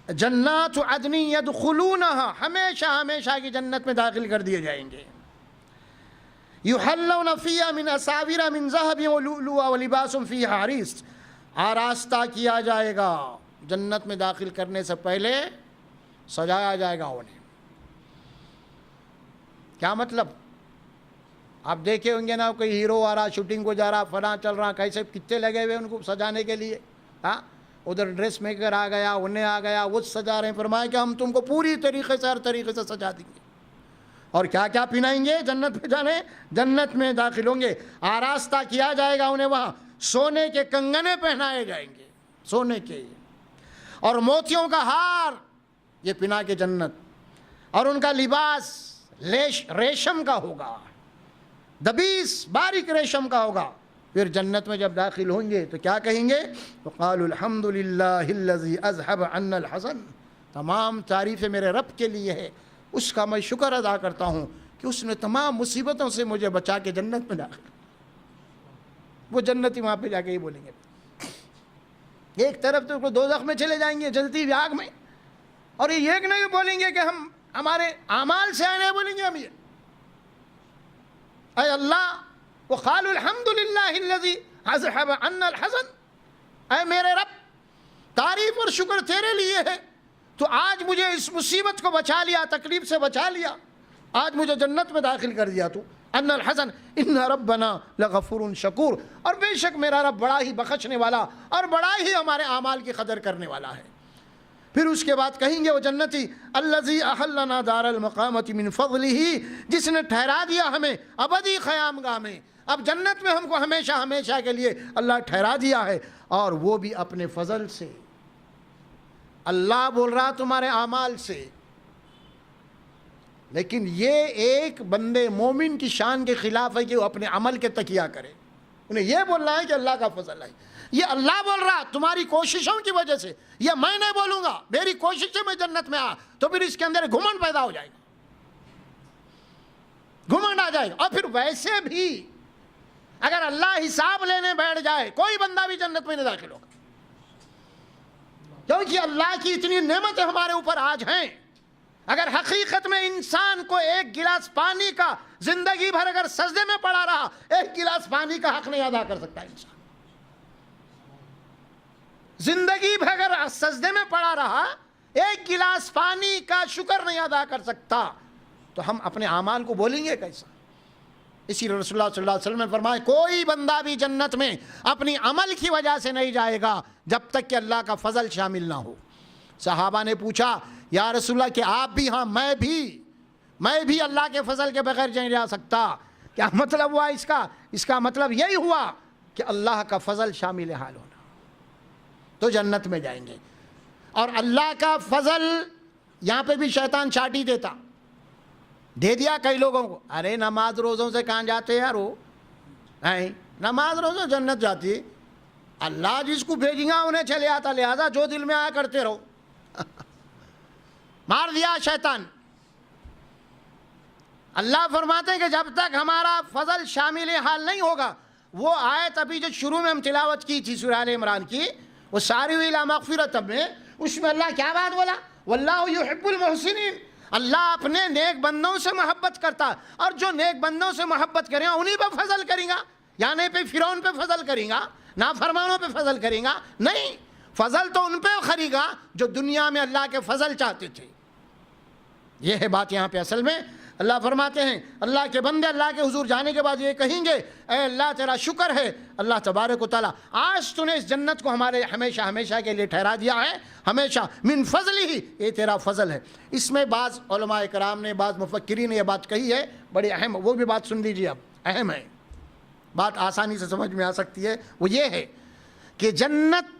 جنات عدن یدخلونها، ہمیشہ کی جنت میں داخل کر دیے جائیں گے، یحلون فیہا من اساور من ذہب ولؤلؤا ولباسهم فیہا حریص، آراستہ کیا جائے گا، جنت میں داخل کرنے سے پہلے سجایا جائے گا انہیں۔ کیا مطلب؟ آپ دیکھے ہوں گے نا، کوئی ہیرو آ رہا، شوٹنگ کو جا رہا، فلاں چل رہا، کیسے کتنے لگے ہوئے ان کو سجانے کے لیے، ہاں ادھر ڈریس میکر آ گیا، انہیں آ گیا، وہ سجا رہے ہیں، فرمایا کہ ہم تم کو پوری طریقے سے ہر طریقے سے سجا دیں گے، اور کیا کیا پہنائیں گے جنت میں جانے؟ جنت میں داخل ہوں گے، آراستہ کیا جائے گا انہیں، وہاں سونے کے کنگنے پہنائے جائیں گے، سونے کے، اور موتیوں کا ہار یہ پہنا کے جنت، اور ان کا لباس ریشم کا ہوگا، دبیس باریک ریشم کا ہوگا۔ پھر جنت میں جب داخل ہوں گے تو کیا کہیں گے؟ وقالوا الحمد للہ الذی اذهب عنا الحزن، تمام تعریفیں میرے رب کے لیے ہے، اس کا میں شکر ادا کرتا ہوں کہ اس نے تمام مصیبتوں سے مجھے بچا کے جنت میں داخل۔ وہ جنتی وہاں پہ جا کے ہی بولیں گے، ایک طرف تو دوزخ میں چلے جائیں گے جلتی ہوئی آگ میں، اور یہ ایک نہیں بولیں گے کہ ہم ہمارے اعمال سے آئے، نہیں بولیں گے ہم یہ اے اللہ وقالوا الحمد للہ الذی اذهب عنا الحزن، اے میرے رب تعریف اور شکر تیرے لیے ہے، تو آج مجھے اس مصیبت کو بچا لیا، تکلیف سے بچا لیا، آج مجھے جنت میں داخل کر دیا تو، ان الحزن ان ربنا لغفور شکور، اور بے شک میرا رب بڑا ہی بخشنے والا اور بڑا ہی ہمارے اعمال کی قدر کرنے والا ہے۔ پھر اس کے بعد کہیں گے وہ جنتی الذی احلنا دار المقامۃ من فضلہ، جس نے ٹھہرا دیا ہمیں ابدی قیام گاہ میں، اب جنت میں ہم کو ہمیشہ ہمیشہ کے لیے اللہ ٹھہرا دیا ہے، اور وہ بھی اپنے فضل سے۔ اللہ بول رہا تمہارے اعمال سے، لیکن یہ ایک بندے مومن کی شان کے خلاف ہے کہ وہ اپنے عمل کے تکیہ کرے، انہیں یہ بولنا ہے کہ اللہ کا فضل ہے۔ یہ اللہ بول رہا تمہاری کوششوں کی وجہ سے، یہ میں نہیں بولوں گا میری کوشش سے میں جنت میں آ، تو پھر اس کے اندر گھمنڈ پیدا ہو جائے گا، گھمنڈ آ جائے گا۔ اور پھر ویسے بھی اگر اللہ حساب لینے بیٹھ جائے کوئی بندہ بھی جنت میں نہیں داخل ہوگا، کیونکہ اللہ کی اتنی نعمتیں ہمارے اوپر آج ہیں۔ اگر حقیقت میں انسان کو ایک گلاس پانی کا زندگی بھر اگر سجدے میں پڑا رہا، ایک گلاس پانی کا حق نہیں ادا کر سکتا انسان، زندگی بھر اگر سجدے میں پڑا رہا ایک گلاس پانی کا شکر نہیں ادا کر سکتا، تو ہم اپنے اعمال کو بولیں گے کیسا؟ اسی لیے رسول اللہ صلی اللہ علیہ وسلم نے فرمایا کوئی بندہ بھی جنت میں اپنی عمل کی وجہ سے نہیں جائے گا جب تک کہ اللہ کا فضل شامل نہ ہو۔ صحابہ نے پوچھا یا رسول اللہ کہ آپ بھی؟ ہاں میں بھی اللہ کے فضل کے بغیر نہیں جا سکتا۔ کیا مطلب ہوا اس کا مطلب یہی ہوا کہ اللہ کا فضل شامل حال ہونا، تو جنت میں جائیں گے۔ اور اللہ کا فضل یہاں پہ بھی شیطان چاٹی دے دیا کئی لوگوں کو، ارے نماز روزوں سے کہاں جاتے یار، وہ نماز روزوں جنت جاتی، اللہ جس کو بھیجیں گا انہیں چلے آتا، لہذا جو دل میں آیا کرتے رہو۔ مار دیا شیطان۔ اللہ فرماتے ہیں کہ جب تک ہمارا فضل شامل حال نہیں ہوگا، وہ آیت ابھی جو شروع میں ہم تلاوت کی تھی سورہ آل عمران کی، وہ ساری الی مغفرۃ میں، اس میں اللہ کیا بات بولا؟ واللہ یحب المحسنین، اللہ اپنے نیک بندوں سے محبت کرتا، اور جو نیک بندوں سے محبت کریں گا انہی پہ فضل کریں گا، یعنی پہ فرعون پہ فضل کریں گا، نافرمانوں پہ فضل کریں گا نہیں، فضل تو ان پہ کرے گا جو دنیا میں اللہ کے فضل چاہتے تھے۔ یہ ہے بات یہاں پہ اصل میں۔ اللہ فرماتے ہیں اللہ کے بندے اللہ کے حضور جانے کے بعد یہ کہیں گے اے اللہ تیرا شکر ہے اللہ تبارک و تعالیٰ، آج تو نے اس جنت کو ہمارے ہمیشہ ہمیشہ کے لیے ٹھہرا دیا ہے، ہمیشہ من فضل ہی، یہ تیرا فضل ہے۔ اس میں بعض علماء کرام نے، بعض مفکرین نے یہ بات کہی ہے بڑی اہم، وہ بھی بات سن لیجیے، اب اہم ہے، بات آسانی سے سمجھ میں آ سکتی ہے۔ وہ یہ ہے کہ جنت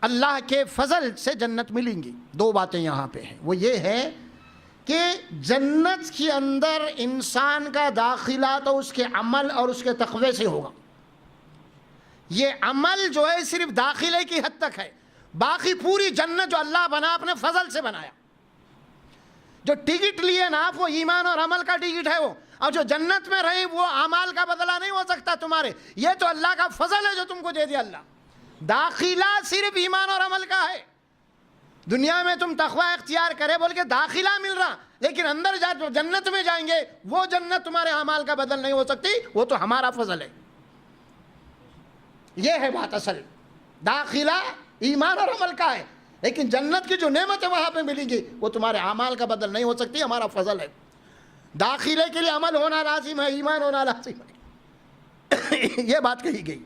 اللہ کے فضل سے جنت ملیں گی۔ دو باتیں یہاں پہ ہیں، وہ یہ ہے کہ جنت کے اندر انسان کا داخلہ تو اس کے عمل اور اس کے تقوی سے ہوگا۔ یہ عمل جو ہے صرف داخلے کی حد تک ہے، باقی پوری جنت جو اللہ بنا اپنے فضل سے بنایا، جو ٹکٹ لیے نا آپ، وہ ایمان اور عمل کا ٹکٹ ہے وہ، اور جو جنت میں رہے وہ اعمال کا بدلہ نہیں ہو سکتا تمہارے، یہ تو اللہ کا فضل ہے جو تم کو دے دیا اللہ۔ داخلہ صرف ایمان اور عمل کا ہے، دنیا میں تم تقوی اختیار کرے بول کے داخلہ مل رہا، لیکن اندر جا جو جنت میں جائیں گے وہ جنت تمہارے اعمال کا بدل نہیں ہو سکتی، وہ تو ہمارا فضل ہے۔ یہ ہے بات اصل، داخلہ ایمان اور عمل کا ہے، لیکن جنت کی جو نعمتیں وہاں پہ ملیں گی وہ تمہارے اعمال کا بدل نہیں ہو سکتی، ہمارا فضل ہے۔ داخلے کے لیے عمل ہونا لازم ہے، ایمان ہونا لازم ہے، یہ بات کہی گئی۔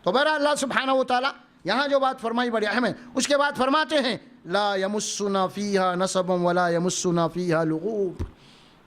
تو بہرحال اللہ سبحانہ و تعالیٰ یہاں جو بات فرمائی بڑی اہم ہے۔ اس کے بعد فرماتے ہیں لا یمسنا فیہا نصب ولا یمسنا فیہا لغوب،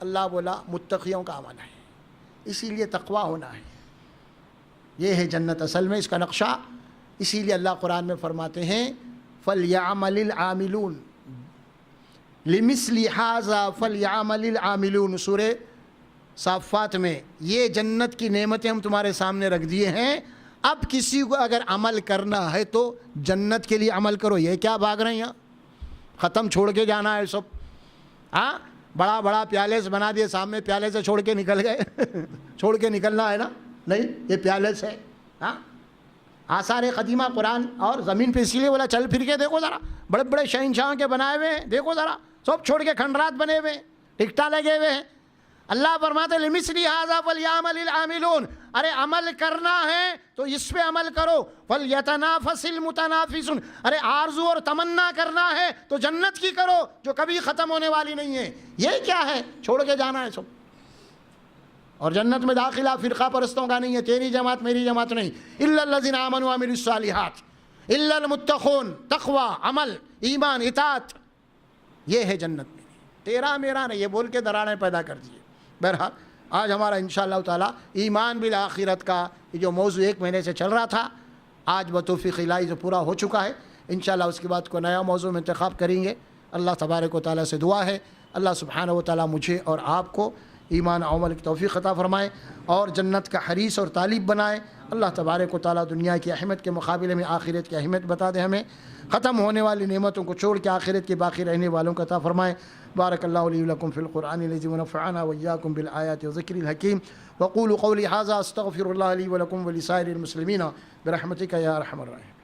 اللہ بولا متقیوں کا عمل ہے، اسی لیے تقوی ہونا ہے، یہ ہے جنت اصل میں اس کا نقشہ۔ اسی لیے اللہ قرآن میں فرماتے ہیں فَلْيَعْمَلِ الْعَامِلُونَ لِمِثْلِ هَذَا فَلْيَعْمَلِ الْعَامِلُونَ، سورہ صافات میں یہ جنت کی نعمتیں ہم تمہارے سامنے رکھ دیے ہیں، اب کسی کو اگر عمل کرنا ہے تو جنت کے لیے عمل کرو۔ یہ کیا بھاگ رہے ہیں یہاں، ختم چھوڑ کے جانا ہے سب، ہاں بڑا بڑا پیالس بنا دیے سامنے، پیالے سے چھوڑ کے نکل گئے چھوڑ کے نکلنا ہے نا، نہیں یہ پیالس ہے، ہاں آثار قدیمہ قرآن اور زمین پہ، اسی لیے بولا چل پھر کے دیکھو ذرا، بڑے بڑے شہنشاہ کے بنائے ہوئے ہیں، دیکھو ذرا سب چھوڑ کے کھنڈرات بنے ہوئے ہیں، ٹکٹا لگے ہوئے ہیں۔ اللہ فرماتے لِمِثْلِ هَذَا فَلْيَعْمَلِ الْعَامِلُونَ، ارے عمل کرنا ہے تو اس پہ عمل کرو، فَلْيَتَنَافَسِ الْمُتَنَافِسُونَ، ارے آرزو اور تمنا کرنا ہے تو جنت کی کرو جو کبھی ختم ہونے والی نہیں ہے۔ یہ کیا ہے، چھوڑ کے جانا ہے سب، اور جنت میں داخلہ فرقہ پرستوں کا نہیں ہے، تیری جماعت میری جماعت نہیں، إِلَّا الَّذِينَ آمَنُوا وَعَمِلُوا الصَّالِحَاتِ، إِلَّا الْمُتَّقُونَ، تقوی، عمل، ایمان، اطاعت، یہ ہے جنت میری، تیرا میرا نہیں، یہ بول کے دراڑیں پیدا کر دیے۔ بہرحال آج ہمارا انشاءاللہ تعالی ایمان بالآخرت کا یہ جو موضوع 1 مہینے سے چل رہا تھا، آج بتوفیق الہی جو پورا ہو چکا ہے، انشاءاللہ اس کے بعد کوئی نیا موضوع میں انتخاب کریں گے۔ اللہ تبارک و تعالیٰ سے دعا ہے اللہ سبحانہ و تعالیٰ مجھے اور آپ کو ایمان و عمل کی توفیق عطا فرمائے اور جنت کا حریص اور طالب بنائے۔ اللہ تبارک و تعالیٰ دنیا کی اہمیت کے مقابلے میں آخرت کی اہمیت بتا دے ہمیں، ختم ہونے والی نعمتوں کو چھوڑ کے آخرت کے باقی رہنے والوں کا عطا فرمائے۔ بارک اللہ لی ولکم فی القرآن العظیم ونفعنا وإیاکم بالآیات والذکر الحکیم، وقولوا قولی ھذا استغفر اللہ لی ولکم ولسائر المسلمین برحمتک یا ارحم الراحمین۔